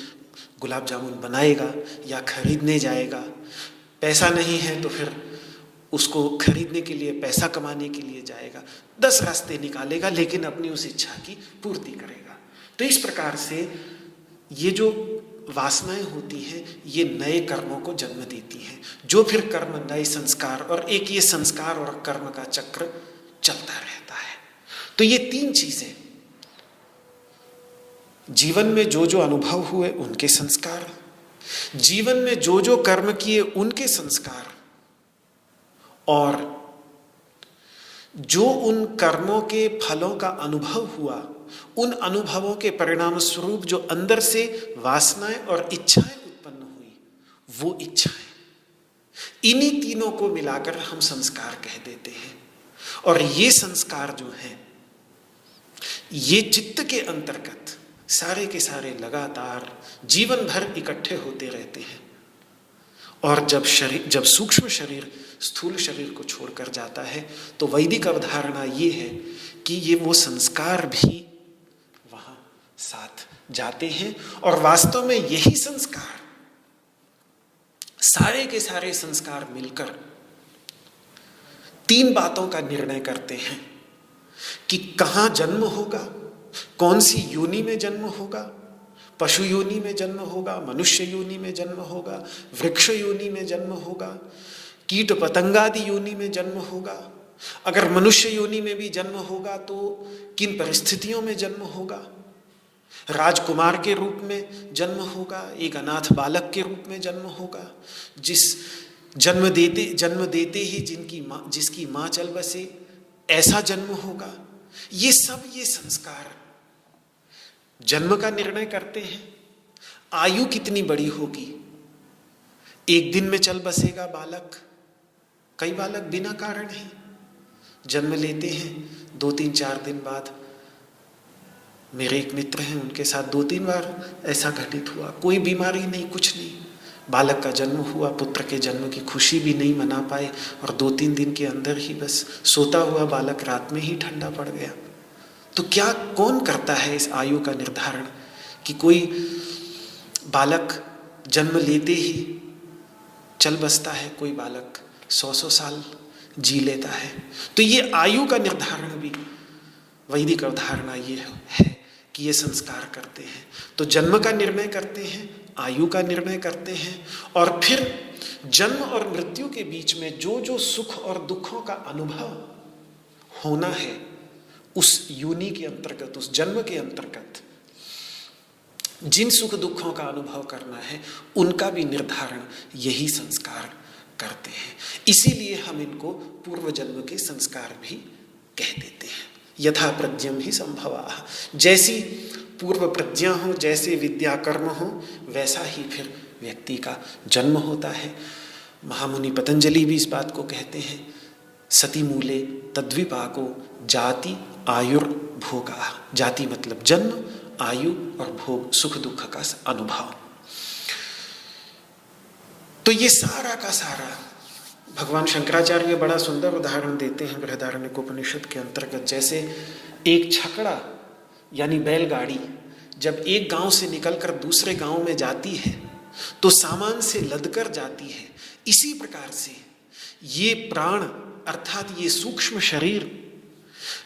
गुलाब जामुन बनाएगा या खरीदने जाएगा, पैसा नहीं है तो फिर उसको खरीदने के लिए, पैसा कमाने के लिए जाएगा, 10 रास्ते निकालेगा, लेकिन अपनी उस इच्छा की पूर्ति करेगा। तो इस प्रकार से ये जो वासनाएं होती हैं ये नए कर्मों को जन्म देती हैं, जो फिर कर्म नए संस्कार, और एक ये संस्कार और कर्म का चक्र चलता रहता है। तो ये 3 चीजें, जीवन में जो जो अनुभव हुए उनके संस्कार, जीवन में जो जो कर्म किए उनके संस्कार, और जो उन कर्मों के फलों का अनुभव हुआ, उन अनुभवों के परिणाम स्वरूप जो अंदर से वासनाएं और इच्छाएं उत्पन्न हुई, वो इच्छाएं, इन्हीं तीनों को मिलाकर हम संस्कार कह देते हैं। और ये संस्कार जो हैं, ये चित्त के अंतर्गत सारे के सारे लगातार जीवन भर इकट्ठे होते रहते हैं। और जब सूक्ष्म शरीर स्थूल शरीर को छोड़कर जाता है, तो वैदिक अवधारणा ये है कि ये वो संस्कार भी वहां साथ जाते हैं। और वास्तव में यही संस्कार, सारे के सारे संस्कार मिलकर 3 बातों का निर्णय करते हैं कि कहाँ जन्म होगा, कौन सी योनि में जन्म होगा, पशु योनि में जन्म होगा, मनुष्य योनि में जन्म होगा, वृक्ष योनि में जन्म होगा, कीट पतंगादि योनि में जन्म होगा। अगर मनुष्य योनि में भी जन्म होगा तो किन परिस्थितियों में जन्म होगा, राजकुमार के रूप में जन्म होगा, एक अनाथ बालक के रूप में जन्म होगा, जन्म देते ही जिसकी माँ चल बसे, ऐसा जन्म होगा। ये सब ये संस्कार जन्म का निर्णय करते हैं। आयु कितनी बड़ी होगी, एक दिन में चल बसेगा बालक, कई बालक बिना कारण ही जन्म लेते हैं, 2-3-4 दिन बाद। मेरे एक मित्र हैं, उनके साथ 2-3 बार ऐसा घटित हुआ, कोई बीमारी नहीं, कुछ नहीं, बालक का जन्म हुआ, पुत्र के जन्म की खुशी भी नहीं मना पाए, और 2-3 दिन के अंदर ही बस सोता हुआ बालक रात में ही ठंडा पड़ गया। तो क्या कौन करता है इस आयु का निर्धारण कि कोई बालक जन्म लेते ही चल बसता है, कोई बालक 100-100 साल जी लेता है। तो ये आयु का निर्धारण भी वैदिक अवधारणा ये है कि ये संस्कार करते हैं। तो जन्म का निर्णय करते हैं, आयु का निर्णय करते हैं, और फिर जन्म और मृत्यु के बीच में जो जो सुख और दुखों का अनुभव होना है, उस योनि के अंतर्गत, उस जन्म के अंतर्गत जिन सुख दुखों का अनुभव करना है, उनका भी निर्धारण यही संस्कार करते हैं। इसीलिए हम इनको पूर्व जन्म के संस्कार भी कह देते हैं। यथा प्रज्ञम ही संभवाः, जैसी पूर्व प्रज्ञा हो, जैसे विद्या कर्म हो, वैसा ही फिर व्यक्ति का जन्म होता है। महामुनि पतंजलि भी इस बात को कहते हैं, सति मूले तद्विपाको जाति आयुर्भोगा। जाति मतलब जन्म, आयु और भोग, सुख दुख का अनुभव। तो ये सारा का सारा भगवान शंकराचार्य बड़ा सुंदर उदाहरण देते हैं बृहदारण्यकोपनिषद के अंतर्गत। जैसे एक छकड़ा यानी बैलगाड़ी जब एक गांव से निकलकर दूसरे गांव में जाती है तो सामान से लदकर जाती है। इसी प्रकार से ये प्राण अर्थात ये सूक्ष्म शरीर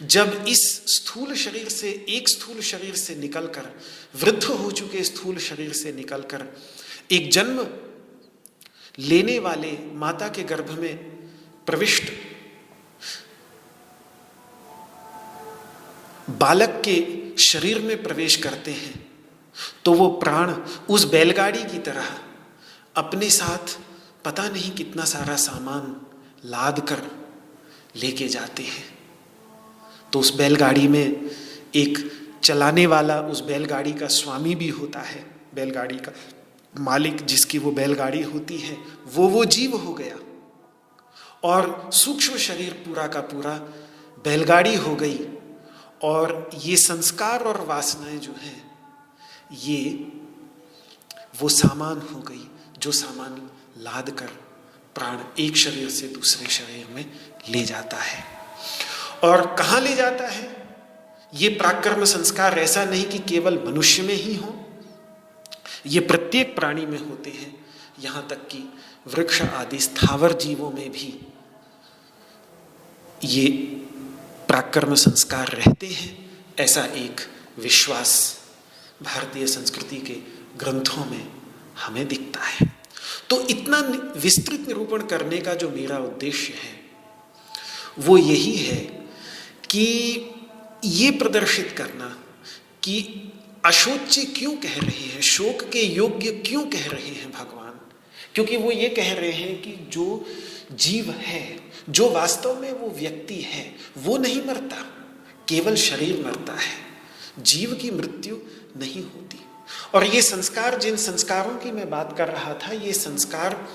जब इस स्थूल शरीर से, एक स्थूल शरीर से निकलकर, वृद्ध हो चुके स्थूल शरीर से निकलकर एक जन्म लेने वाले माता के गर्भ में प्रविष्ट बालक के शरीर में प्रवेश करते हैं तो वो प्राण उस बैलगाड़ी की तरह अपने साथ पता नहीं कितना सारा सामान लाद कर लेके जाते हैं। तो उस बैलगाड़ी में एक चलाने वाला, उस बैलगाड़ी का स्वामी भी होता है, बैलगाड़ी का मालिक जिसकी वो बैलगाड़ी होती है वो जीव हो गया, और सूक्ष्म शरीर पूरा का पूरा बैलगाड़ी हो गई। और ये संस्कार और वासनाएं जो हैं ये वो सामान हो गई जो सामान लाद कर प्राण एक शरीर से दूसरे शरीर में ले जाता है। और कहाँ ले जाता है? ये प्राकृत संस्कार ऐसा नहीं कि केवल मनुष्य में ही हो, ये प्रत्येक प्राणी में होते हैं। यहाँ तक कि वृक्ष आदि स्थावर जीवों में भी ये प्राकृत संस्कार रहते हैं, ऐसा एक विश्वास भारतीय संस्कृति के ग्रंथों में हमें दिखता है। तो इतना विस्तृत निरूपण करने का जो मेरा उद्देश्य है वो यही है कि ये प्रदर्शित करना कि अशोच्य क्यों कह रहे हैं, शोक के योग्य क्यों कह रहे हैं भगवान। क्योंकि वो ये कह रहे हैं कि जो जीव है, जो वास्तव में वो व्यक्ति है, वो नहीं मरता, केवल शरीर मरता है, जीव की मृत्यु नहीं होती। और ये संस्कार, जिन संस्कारों की मैं बात कर रहा था, ये संस्कार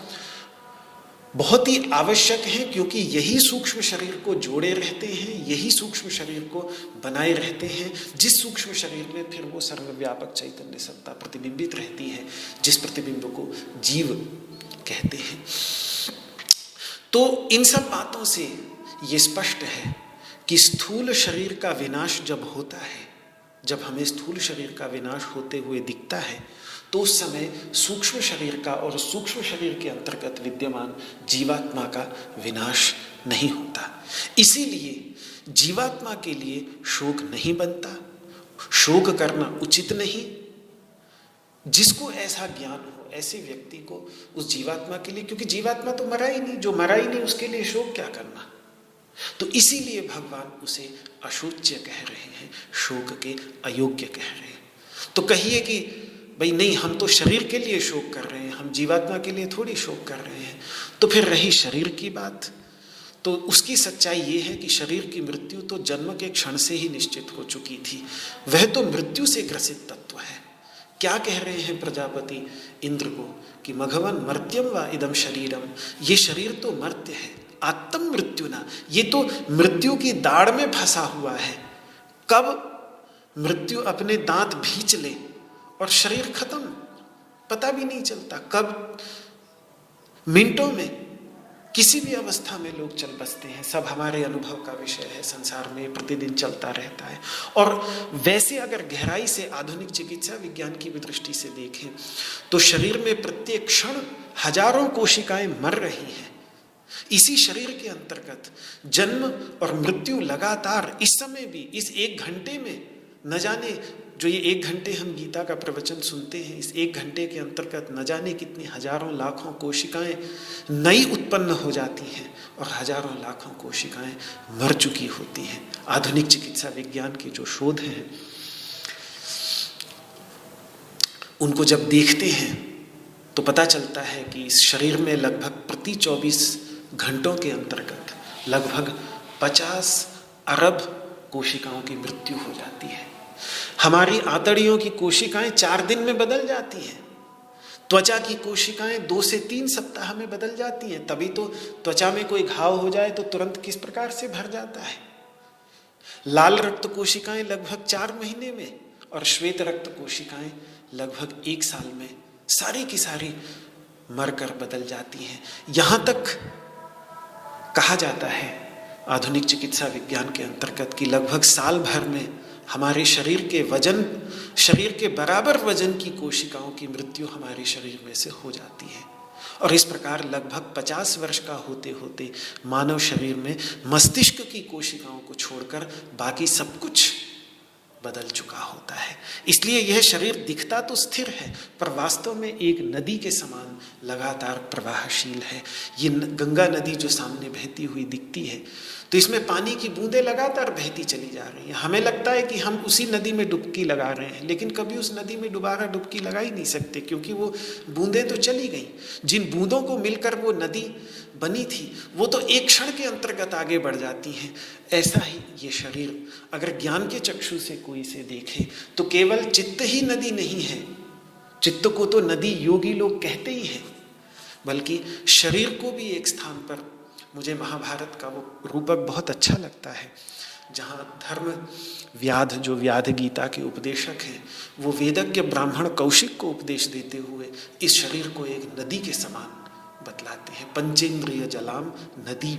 बहुत ही आवश्यक हैं, क्योंकि यही सूक्ष्म शरीर को जोड़े रहते हैं, यही सूक्ष्म शरीर को बनाए रहते हैं, जिस सूक्ष्म शरीर में फिर वो सर्वव्यापक चैतन्य सत्ता प्रतिबिंबित रहती है, जिस प्रतिबिंब को जीव कहते हैं। तो इन सब बातों से ये स्पष्ट है कि स्थूल शरीर का विनाश जब होता है, जब हमें स्थूल शरीर का विनाश होते हुए दिखता है, तो उस समय सूक्ष्म शरीर का और सूक्ष्म शरीर के अंतर्गत विद्यमान जीवात्मा का विनाश नहीं होता। इसीलिए जीवात्मा के लिए शोक नहीं बनता, शोक करना उचित नहीं। जिसको ऐसा ज्ञान हो, ऐसे व्यक्ति को, उस जीवात्मा के लिए, क्योंकि जीवात्मा तो मरा ही नहीं, जो मरा ही नहीं उसके लिए शोक क्या करना। तो इसीलिए भगवान उसे अशोच्य कह रहे हैं, शोक के अयोग्य कह रहे हैं। तो कहिए कि भाई नहीं, हम तो शरीर के लिए शोक कर रहे हैं, हम जीवात्मा के लिए थोड़ी शोक कर रहे हैं। तो फिर रही शरीर की बात, तो उसकी सच्चाई ये है कि शरीर की मृत्यु तो जन्म के क्षण से ही निश्चित हो चुकी थी, वह तो मृत्यु से ग्रसित तत्व है। क्या कह रहे हैं प्रजापति इंद्र को कि मघवन मर्त्यम व इदम शरीरम, ये शरीर तो मर्त्य है, आत्म मृत्यु ना, ये तो मृत्यु की दाढ़ में फंसा हुआ है। कब मृत्यु अपने दांत भींच ले और शरीर खत्म, पता भी नहीं चलता। कब, मिनटों में, किसी भी अवस्था में लोग चल बसते हैं। सब हमारे अनुभव का विषय है, संसार में प्रतिदिन चलता रहता है। और वैसे अगर गहराई से आधुनिक चिकित्सा विज्ञान की भी दृष्टि से देखें तो शरीर में प्रत्येक क्षण हजारों कोशिकाएं मर रही हैं। इसी शरीर के अंतर्गत जन्म और मृत्यु लगातार, इस समय भी, इस एक घंटे में, न जाने, जो ये एक घंटे हम गीता का प्रवचन सुनते हैं, इस एक घंटे के अंतर्गत न जाने कितनी हजारों लाखों कोशिकाएं नई उत्पन्न हो जाती हैं और हजारों लाखों कोशिकाएं मर चुकी होती हैं। आधुनिक चिकित्सा विज्ञान के जो शोध हैं उनको जब देखते हैं तो पता चलता है कि इस शरीर में लगभग प्रति 24 घंटों के अंतर्गत लगभग 50 अरब कोशिकाओं की मृत्यु हो जाती है। हमारी आंतड़ियों की कोशिकाएं 4 दिन में बदल जाती हैं, त्वचा की कोशिकाएं 2 से 3 सप्ताह में बदल जाती हैं। तभी तो त्वचा में कोई घाव हो जाए तो तुरंत किस प्रकार से भर जाता है। लाल रक्त कोशिकाएं लगभग 4 महीने में और श्वेत रक्त कोशिकाएं लगभग 1 साल में सारी की सारी मरकर बदल जाती हैं। यहाँ तक कहा जाता है आधुनिक चिकित्सा विज्ञान के अंतर्गत कि लगभग साल भर में हमारे शरीर के बराबर वजन की कोशिकाओं की मृत्यु हमारे शरीर में से हो जाती है। और इस प्रकार लगभग 50 वर्ष का होते होते मानव शरीर में मस्तिष्क की कोशिकाओं को छोड़कर बाकी सब कुछ बदल चुका होता है। इसलिए यह शरीर दिखता तो स्थिर है, पर वास्तव में एक नदी के समान लगातार प्रवाहशील है। ये गंगा नदी जो सामने बहती हुई दिखती है, तो इसमें पानी की बूंदें लगातार बहती चली जा रही हैं। हमें लगता है कि हम उसी नदी में डुबकी लगा रहे हैं, लेकिन कभी उस नदी में दोबारा डुबकी लगा ही नहीं सकते, क्योंकि वो बूंदें तो चली गई। जिन बूंदों को मिलकर वो नदी बनी थी, वो तो एक क्षण के अंतर्गत आगे बढ़ जाती हैं। ऐसा ही ये शरीर, अगर ज्ञान के चक्षु से कोई इसे देखे तो केवल चित्त ही नदी नहीं है। चित्त को तो नदी योगी लोग कहते ही हैं, बल्कि शरीर को भी एक स्थान पर, मुझे महाभारत का वो रूपक बहुत अच्छा लगता है, जहाँ धर्म व्याध, जो व्याध गीता के उपदेशक हैं, वो वेदज्ञ ब्राह्मण कौशिक को उपदेश देते हुए इस शरीर को एक नदी के समान बतलाते हैं। पंचेंद्रिय जलाम नदी,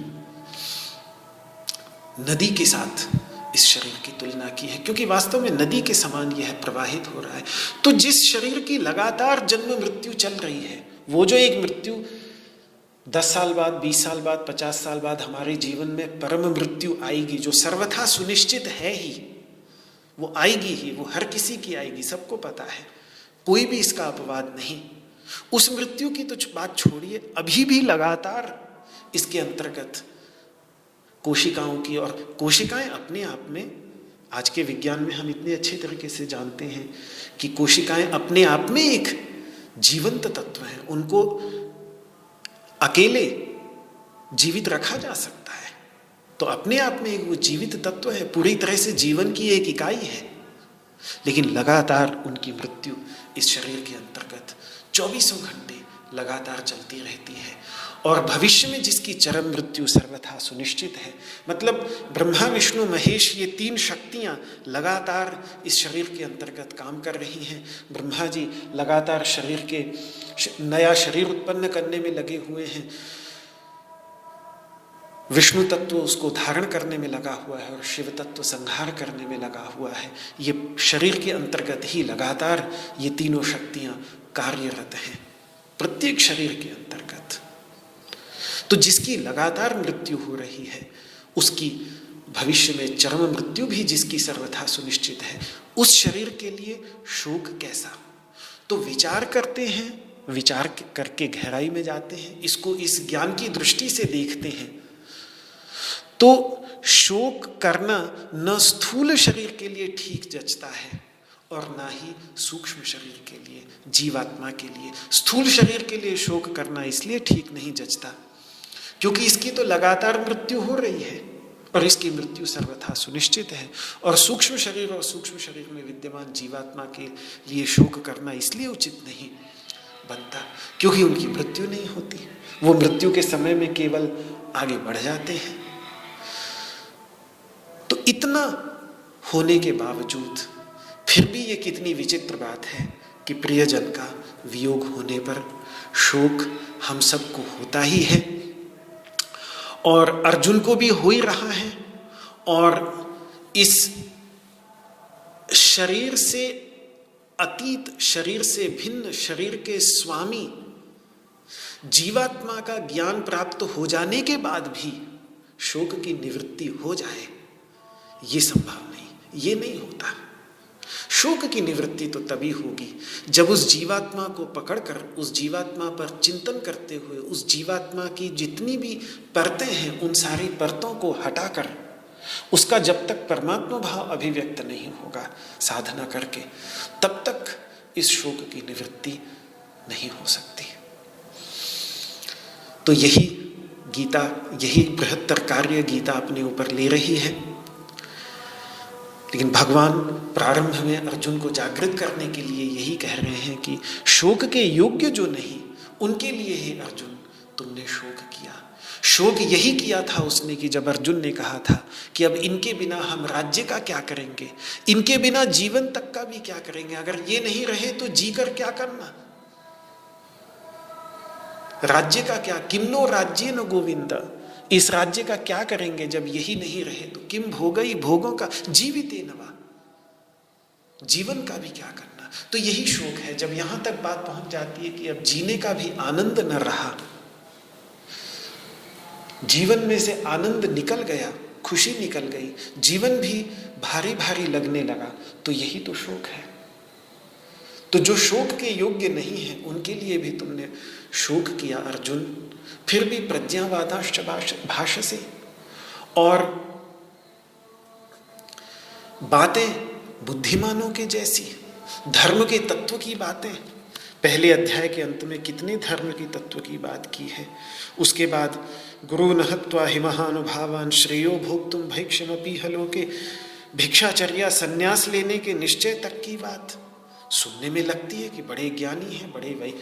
नदी के साथ इस शरीर की तुलना की है, क्योंकि वास्तव में नदी के समान यह प्रवाहित हो रहा है। तो जिस शरीर की लगातार जन्म मृत्यु चल रही है, वो जो एक मृत्यु 10 साल बाद, 20 साल बाद, 50 साल बाद हमारे जीवन में परम मृत्यु आएगी, जो सर्वथा सुनिश्चित है ही, वो आएगी ही, वो हर किसी की आएगी, सबको पता है, कोई भी इसका अपवाद नहीं। उस मृत्यु की तो बात छोड़िए, अभी भी लगातार इसके अंतर्गत कोशिकाओं की, और कोशिकाएं अपने आप में, आज के विज्ञान में हम इतने अच्छे तरीके से जानते हैं कि कोशिकाएं अपने आप में एक जीवंत तत्व हैं, उनको अकेले जीवित रखा जा सकता है, तो अपने आप में एक वो जीवित तत्व है, पूरी तरह से जीवन की एक इकाई है। लेकिन लगातार उनकी मृत्यु इस शरीर के अंतर्गत 24 घंटे लगातार चलती रहती है, और भविष्य में जिसकी चरम मृत्यु सर्वथा सुनिश्चित है, मतलब ब्रह्मा विष्णु महेश, ये 3 शक्तियाँ लगातार इस शरीर के अंतर्गत काम कर रही हैं। ब्रह्मा जी लगातार शरीर के नया शरीर उत्पन्न करने में लगे हुए हैं, विष्णु तत्व उसको धारण करने में लगा हुआ है, और शिव तत्व संहार करने में लगा हुआ है। ये शरीर के अंतर्गत ही लगातार ये तीनों शक्तियाँ कार्यरत हैं, प्रत्येक शरीर के अंतर्गत। तो जिसकी लगातार मृत्यु हो रही है, उसकी भविष्य में चरम मृत्यु भी जिसकी सर्वथा सुनिश्चित है, उस शरीर के लिए शोक कैसा? तो विचार करते हैं, विचार करके गहराई में जाते हैं, इसको इस ज्ञान की दृष्टि से देखते हैं, तो शोक करना न स्थूल शरीर के लिए ठीक जचता है और ना ही सूक्ष्म शरीर के लिए, जीवात्मा के लिए। स्थूल शरीर के लिए शोक करना इसलिए ठीक नहीं जचता क्योंकि इसकी तो लगातार मृत्यु हो रही है और इसकी मृत्यु सर्वथा सुनिश्चित है, और सूक्ष्म शरीर और सूक्ष्म शरीर में विद्यमान जीवात्मा के लिए शोक करना इसलिए उचित नहीं बनता क्योंकि उनकी मृत्यु नहीं होती, वो मृत्यु के समय में केवल आगे बढ़ जाते हैं। तो इतना होने के बावजूद फिर भी ये कितनी विचित्र बात है कि प्रियजन का वियोग होने पर शोक हम सबको होता ही है, और अर्जुन को भी हो ही रहा है। और इस शरीर से अतीत, शरीर से भिन्न, शरीर के स्वामी जीवात्मा का ज्ञान प्राप्त हो जाने के बाद भी शोक की निवृत्ति हो जाए, ये संभव नहीं, ये नहीं होता। शोक की निवृत्ति तो तभी होगी जब उस जीवात्मा को पकड़कर, उस जीवात्मा पर चिंतन करते हुए, उस जीवात्मा की जितनी भी परतें हैं उन सारी परतों को हटाकर, उसका जब तक परमात्मा भाव अभिव्यक्त नहीं होगा साधना करके, तब तक इस शोक की निवृत्ति नहीं हो सकती। तो यही गीता, यही बृहत्तर कार्य गीता अपने ऊपर ले रही है। लेकिन भगवान प्रारंभ में अर्जुन को जागृत करने के लिए यही कह रहे हैं कि शोक के योग्य जो नहीं, उनके लिए ही अर्जुन तुमने शोक किया। शोक यही किया था उसने कि जब अर्जुन ने कहा था कि अब इनके बिना हम राज्य का क्या करेंगे, इनके बिना जीवन तक का भी क्या करेंगे, अगर ये नहीं रहे तो जीकर क्या करना, राज्य का क्या, किन्नो राज्य न गोविंद, इस राज्य का क्या करेंगे जब यही नहीं रहे तो, किम भोगई, भोगों का जीविते नवा, जीवन का भी क्या करना। तो यही शोक है जब यहां तक बात पहुंच जाती है कि अब जीने का भी आनंद न रहा, जीवन में से आनंद निकल गया, खुशी निकल गई, जीवन भी भारी भारी लगने लगा, तो यही तो शोक है। तो जो शोक के योग्य नहीं है उनके लिए भी तुमने शोक किया अर्जुन, फिर भी प्रज्ञावादाश्च भाषसे, और बातें बुद्धिमानों के जैसी, धर्म के तत्व की बातें। पहले अध्याय के अंत में कितने धर्म की तत्व की बात की है। उसके बाद गुरु नहत्वा हिमहानुभावान श्रेयो भोक्तुम भैक्षमपि हलोके, भिक्षाचर्या संन्यास लेने के निश्चय तक की बात सुनने में लगती है कि बड़े ज्ञानी हैं, बड़े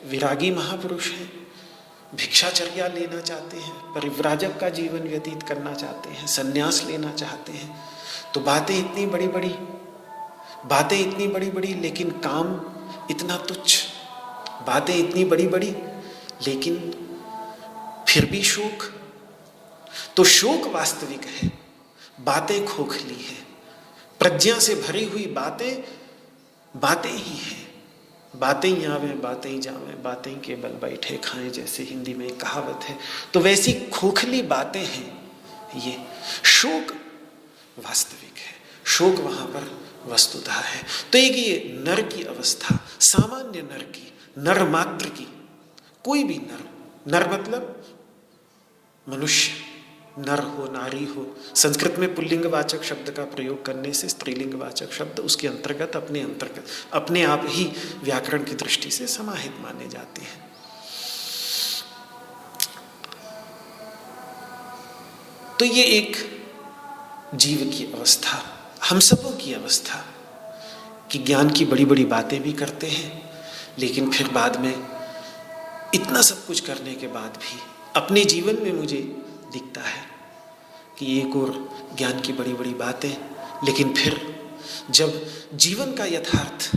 विरागी महापुरुष हैं, भिक्षाचर्या लेना चाहते हैं, परिव्राजक का जीवन व्यतीत करना चाहते हैं, संन्यास लेना चाहते हैं। तो बातें इतनी बड़ी बड़ी लेकिन काम इतना तुच्छ, बातें इतनी बड़ी बड़ी लेकिन फिर भी शोक। तो शोक वास्तविक है, बातें खोखली है, प्रज्ञा से भरी हुई बातें ही हैं। बातें ही आवे बातें ही जावे, बातें के बल बैठे खाएं, जैसे हिंदी में एक कहावत है। तो वैसी खोखली बातें हैं ये। शोक वास्तविक है, शोक वहां पर वस्तुतः है। तो एक ये नर की अवस्था, सामान्य नर की, नर मात्र की, कोई भी नर मतलब मनुष्य, नर हो नारी हो, संस्कृत में पुल्लिंगवाचक शब्द का प्रयोग करने से स्त्रीलिंगवाचक शब्द उसके अंतर्गत अपने आप ही व्याकरण की दृष्टि से समाहित माने जाते हैं। तो ये एक जीव की अवस्था, हम सबों की अवस्था कि ज्ञान की बड़ी बड़ी बातें भी करते हैं, लेकिन फिर बाद में इतना सब कुछ करने के बाद भी अपने जीवन में मुझे दिखता है कि एक और ज्ञान की बड़ी बड़ी बातें, लेकिन फिर जब जीवन का यथार्थ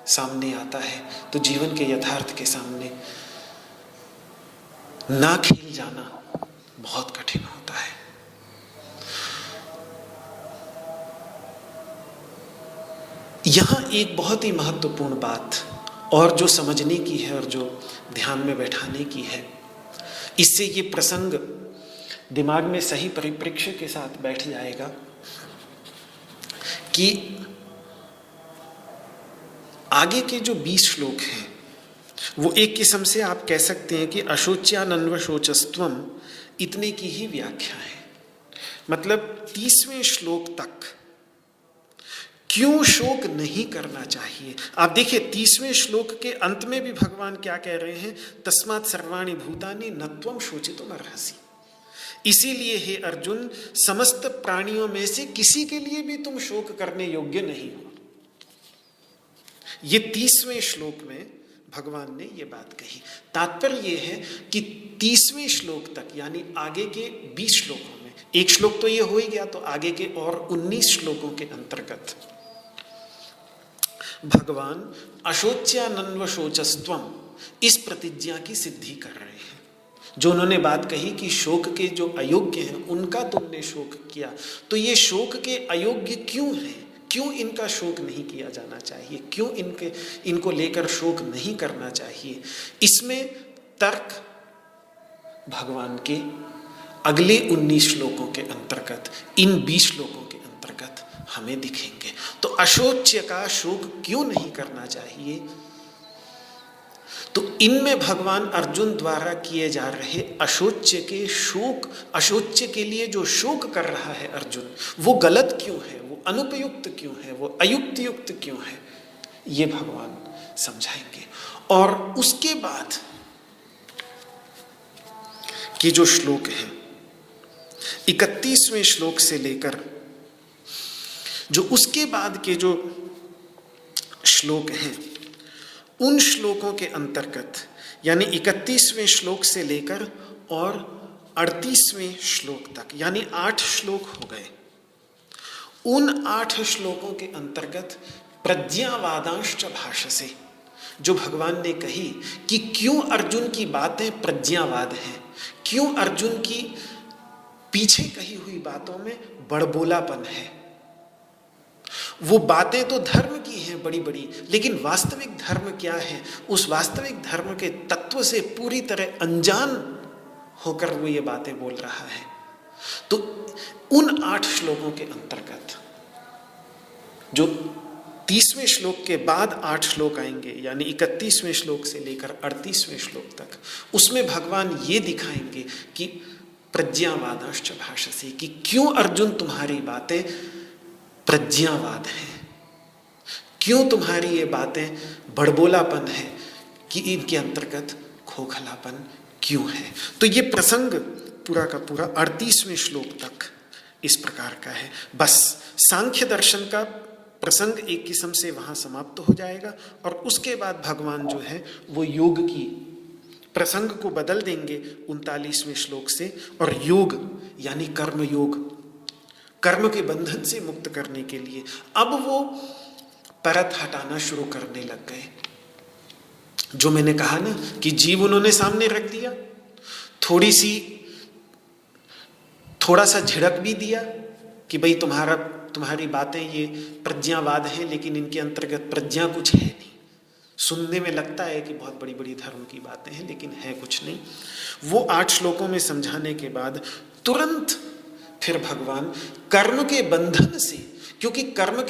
सामने आता है तो जीवन के यथार्थ के सामने ना खेल जाना बहुत कठिन होता है। यहां एक बहुत ही महत्वपूर्ण बात और जो समझने की है और जो ध्यान में बैठाने की है, इससे ये प्रसंग दिमाग में सही परिप्रेक्ष्य के साथ बैठ जाएगा कि आगे के जो 20 श्लोक हैं वो एक किस्म से आप कह सकते हैं कि अशोच्यानन्व शोचस्त्वम इतने की ही व्याख्या है। मतलब 30वें श्लोक तक क्यों शोक नहीं करना चाहिए। आप देखिए 30वें श्लोक के अंत में भी भगवान क्या कह रहे हैं, तस्मात् सर्वाणि भूतानि न त्वं शोचितुम् अर्हसि। इसीलिए हे अर्जुन, समस्त प्राणियों में से किसी के लिए भी तुम शोक करने योग्य नहीं हो। ये 30वें श्लोक में भगवान ने ये बात कही। तात्पर्य ये है कि 30वें श्लोक तक यानी आगे के 20 श्लोकों में, एक श्लोक तो ये हो ही गया, तो आगे के और 19 श्लोकों के अंतर्गत भगवान अशोच्यानन्व शोचस्त्वम इस प्रतिज्ञा की सिद्धि कर रहे हैं। जो उन्होंने बात कही कि शोक के जो अयोग्य हैं उनका तुमने शोक किया, तो ये शोक के अयोग्य क्यों हैं, क्यों इनका शोक नहीं किया जाना चाहिए, क्यों इनको लेकर शोक नहीं करना चाहिए, इसमें तर्क भगवान के अगले 19 श्लोकों के अंतर्गत, इन 20 श्लोकों के अंतर्गत हमें दिखेंगे। तो अशोच्य का शोक क्यों नहीं करना चाहिए, तो इनमें भगवान अर्जुन द्वारा किए जा रहे अशोच्य के शोक, अशोच्य के लिए जो शोक कर रहा है अर्जुन, वो गलत क्यों है, वो अनुपयुक्त क्यों है, वो अयुक्तयुक्त क्यों है, ये भगवान समझाएंगे। और उसके बाद के जो श्लोक हैं 31वें श्लोक से लेकर जो उसके बाद के जो श्लोक हैं उन श्लोकों के अंतर्गत, यानी 31वें श्लोक से लेकर और 38वें श्लोक तक, यानी 8 श्लोक हो गए। उन 8 श्लोकों के अंतर्गत प्रज्ञावादांश्च भाषसे, जो भगवान ने कही कि क्यों अर्जुन की बातें प्रज्ञावाद हैं, क्यों अर्जुन की पीछे कही हुई बातों में बड़बोलापन है। वो बातें तो धर्म की हैं बड़ी बड़ी, लेकिन वास्तविक धर्म क्या है, उस वास्तविक धर्म के तत्व से पूरी तरह अनजान होकर वो ये बातें बोल रहा है। तो उन 8 श्लोकों के अंतर्गत जो 30वें श्लोक के बाद 8 श्लोक आएंगे, यानी 31वें श्लोक से लेकर 38वें श्लोक तक, उसमें भगवान ये दिखाएंगे कि प्रज्ञावादांश्च भाषसे, कि क्यों अर्जुन तुम्हारी बातें प्रज्ञावाद हैं, क्यों तुम्हारी ये बातें बड़बोलापन है, कि इनके अंतर्गत खोखलापन क्यों है। तो ये प्रसंग पूरा का पूरा 38वें श्लोक तक इस प्रकार का है। बस सांख्य दर्शन का प्रसंग एक किस्म से वहाँ समाप्त हो जाएगा और उसके बाद भगवान जो है वो योग की प्रसंग को बदल देंगे 39वें श्लोक से, और योग यानी कर्म योग, कर्म के बंधन से मुक्त करने के लिए अब वो परत हटाना शुरू करने लग गए। जो मैंने कहा ना कि जीव उन्होंने सामने रख दिया, थोड़ा सा झिड़क भी दिया कि भाई तुम्हारी बातें ये प्रज्ञावाद हैं, लेकिन इनके अंतर्गत प्रज्ञा कुछ है नहीं। सुनने में लगता है कि बहुत बड़ी बड़ी धर्म की बातें हैं, लेकिन है कुछ नहीं। वो 8 श्लोकों में समझाने के बाद तुरंत फिर भगवान कर्म के बंधन से, क्योंकि कर्म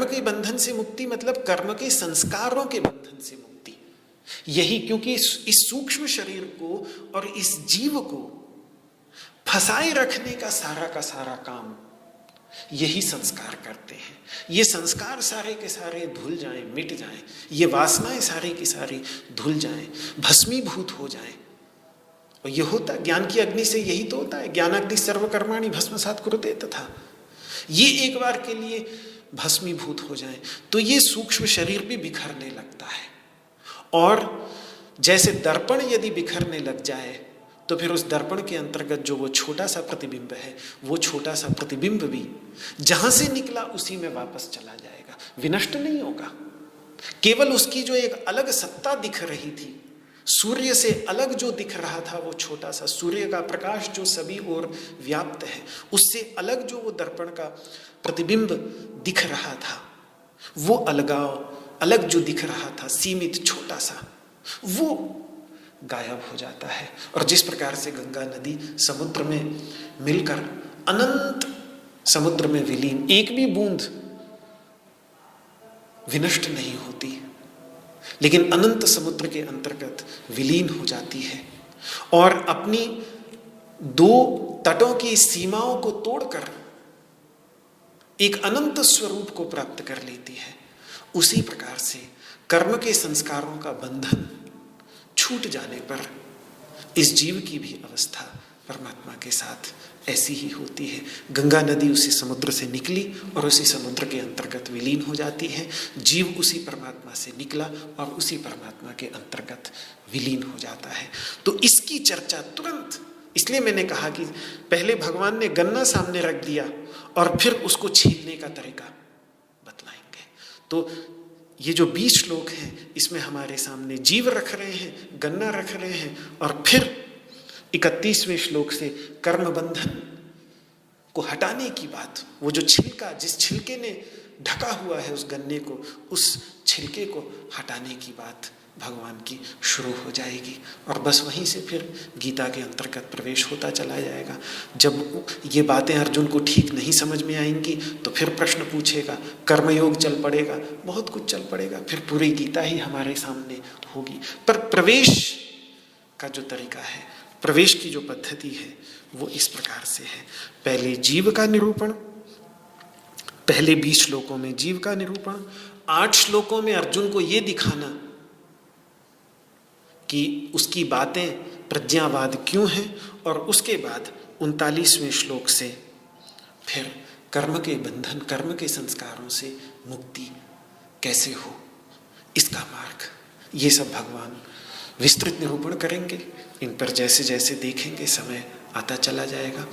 के बंधन से मुक्ति मतलब कर्म के संस्कारों के बंधन से मुक्ति, यही, क्योंकि इस सूक्ष्म शरीर को और इस जीव को फंसाए रखने का सारा काम यही संस्कार करते हैं। ये संस्कार सारे के सारे धुल जाएं, मिट जाएं, ये वासनाएं सारी की सारी धुल जाएं, भस्मीभूत हो जाएं। और ये होता ज्ञान की अग्नि से, यही तो होता है, ज्ञानाग्नि सर्वकर्माणि भस्मसात् कुरुते तथा। ये एक बार के लिए भस्मीभूत हो जाएं तो ये सूक्ष्म शरीर भी बिखरने लगता है। और जैसे दर्पण यदि बिखरने लग जाए तो फिर उस दर्पण के अंतर्गत जो वो छोटा सा प्रतिबिंब है, वो छोटा सा प्रतिबिंब भी जहां से निकला उसी में वापस चला जाएगा, विनष्ट नहीं होगा। केवल उसकी जो एक अलग सत्ता दिख रही थी, सूर्य से अलग जो दिख रहा था, वो छोटा सा सूर्य का प्रकाश जो सभी ओर व्याप्त है, उससे अलग जो वो दर्पण का प्रतिबिंब दिख रहा था, वो अलग जो दिख रहा था, सीमित छोटा सा, वो गायब हो जाता है। और जिस प्रकार से गंगा नदी समुद्र में मिलकर अनंत समुद्र में विलीन, एक भी बूंद विनष्ट नहीं होती, लेकिन अनंत समुद्र के अंतर्गत विलीन हो जाती है और अपनी 2 तटों की सीमाओं को तोड़कर एक अनंत स्वरूप को प्राप्त कर लेती है। उसी प्रकार से कर्म के संस्कारों का बंधन छूट जाने पर इस जीव की भी अवस्था परमात्मा के साथ ऐसी ही होती है। गंगा नदी उसी समुद्र से निकली और उसी समुद्र के अंतर्गत विलीन हो जाती है। जीव उसी परमात्मा से निकला और उसी परमात्मा के अंतर्गत विलीन हो जाता है। तो इसकी चर्चा तुरंत, इसलिए मैंने कहा कि पहले भगवान ने गन्ना सामने रख दिया और फिर उसको छीलने का तरीका बतलाएंगे। तो ये जो 20 श्लोक हैं, इसमें हमारे सामने जीव रख रहे हैं, गन्ना रख रहे हैं, और फिर 31वें श्लोक से कर्म बंधन को हटाने की बात, वो जो छिलका, जिस छिलके ने ढका हुआ है उस गन्ने को, उस छिलके को हटाने की बात भगवान की शुरू हो जाएगी। और बस वहीं से फिर गीता के अंतर्गत प्रवेश होता चला जाएगा। जब ये बातें अर्जुन को ठीक नहीं समझ में आएंगी तो फिर प्रश्न पूछेगा, कर्मयोग चल पड़ेगा, बहुत कुछ चल पड़ेगा, फिर पूरी गीता ही हमारे सामने होगी। पर प्रवेश का जो तरीका है, प्रवेश की जो पद्धति है, वो इस प्रकार से है। पहले जीव का निरूपण, पहले 20 श्लोकों में जीव का निरूपण, 8 श्लोकों में अर्जुन को ये दिखाना कि उसकी बातें प्रज्ञावाद क्यों हैं, और उसके बाद 39वें श्लोक से फिर कर्म के बंधन, कर्म के संस्कारों से मुक्ति कैसे हो, इसका मार्ग, ये सब भगवान विस्तृत निरूपण करेंगे। इन पर जैसे जैसे देखेंगे समय आता चला जाएगा।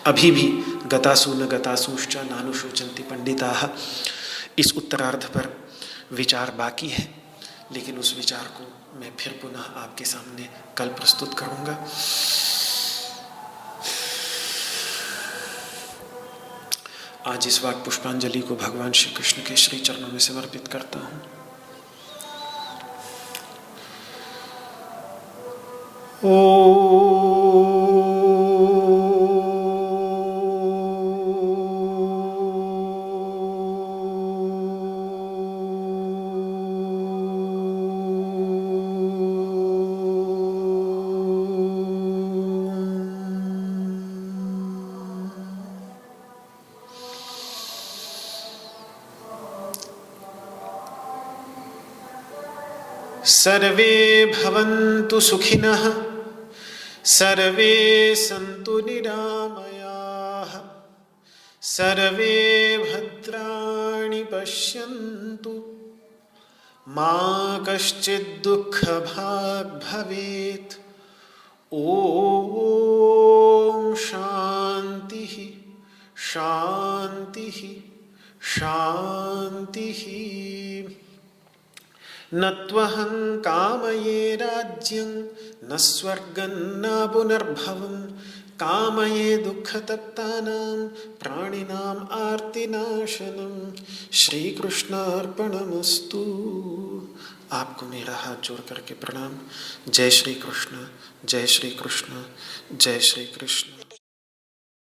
अभी भी गतासु न गतासुश्च नानुशोचन्ति पंडिताः, इस उत्तरार्ध पर विचार बाकी है, लेकिन उस विचार को मैं फिर पुनः आपके सामने कल प्रस्तुत करूंगा। आज इस वाक पुष्पांजलि को भगवान श्री कृष्ण के श्री चरणों में समर्पित करता हूँ। ओ सर्वे भवन्तु सुखिनः, सर्वे सन्तु निरामयाः, सर्वे भद्राणि पश्यन्तु, मा कश्चित् दुःखभाग् भवेत्। ॐ शान्तिः शान्तिः शान्तिः। न त्वहं कामये राज्यं न स्वर्गं न पुनर्भवं, कामये दुःखतप्तानां प्राणिनाम् आर्तिनाशनं। श्री कृष्णार्पणमस्तु। आपको मेरा हाथ जोड़ करके प्रणाम। जय श्री कृष्ण, जय श्री कृष्ण, जय श्री कृष्ण।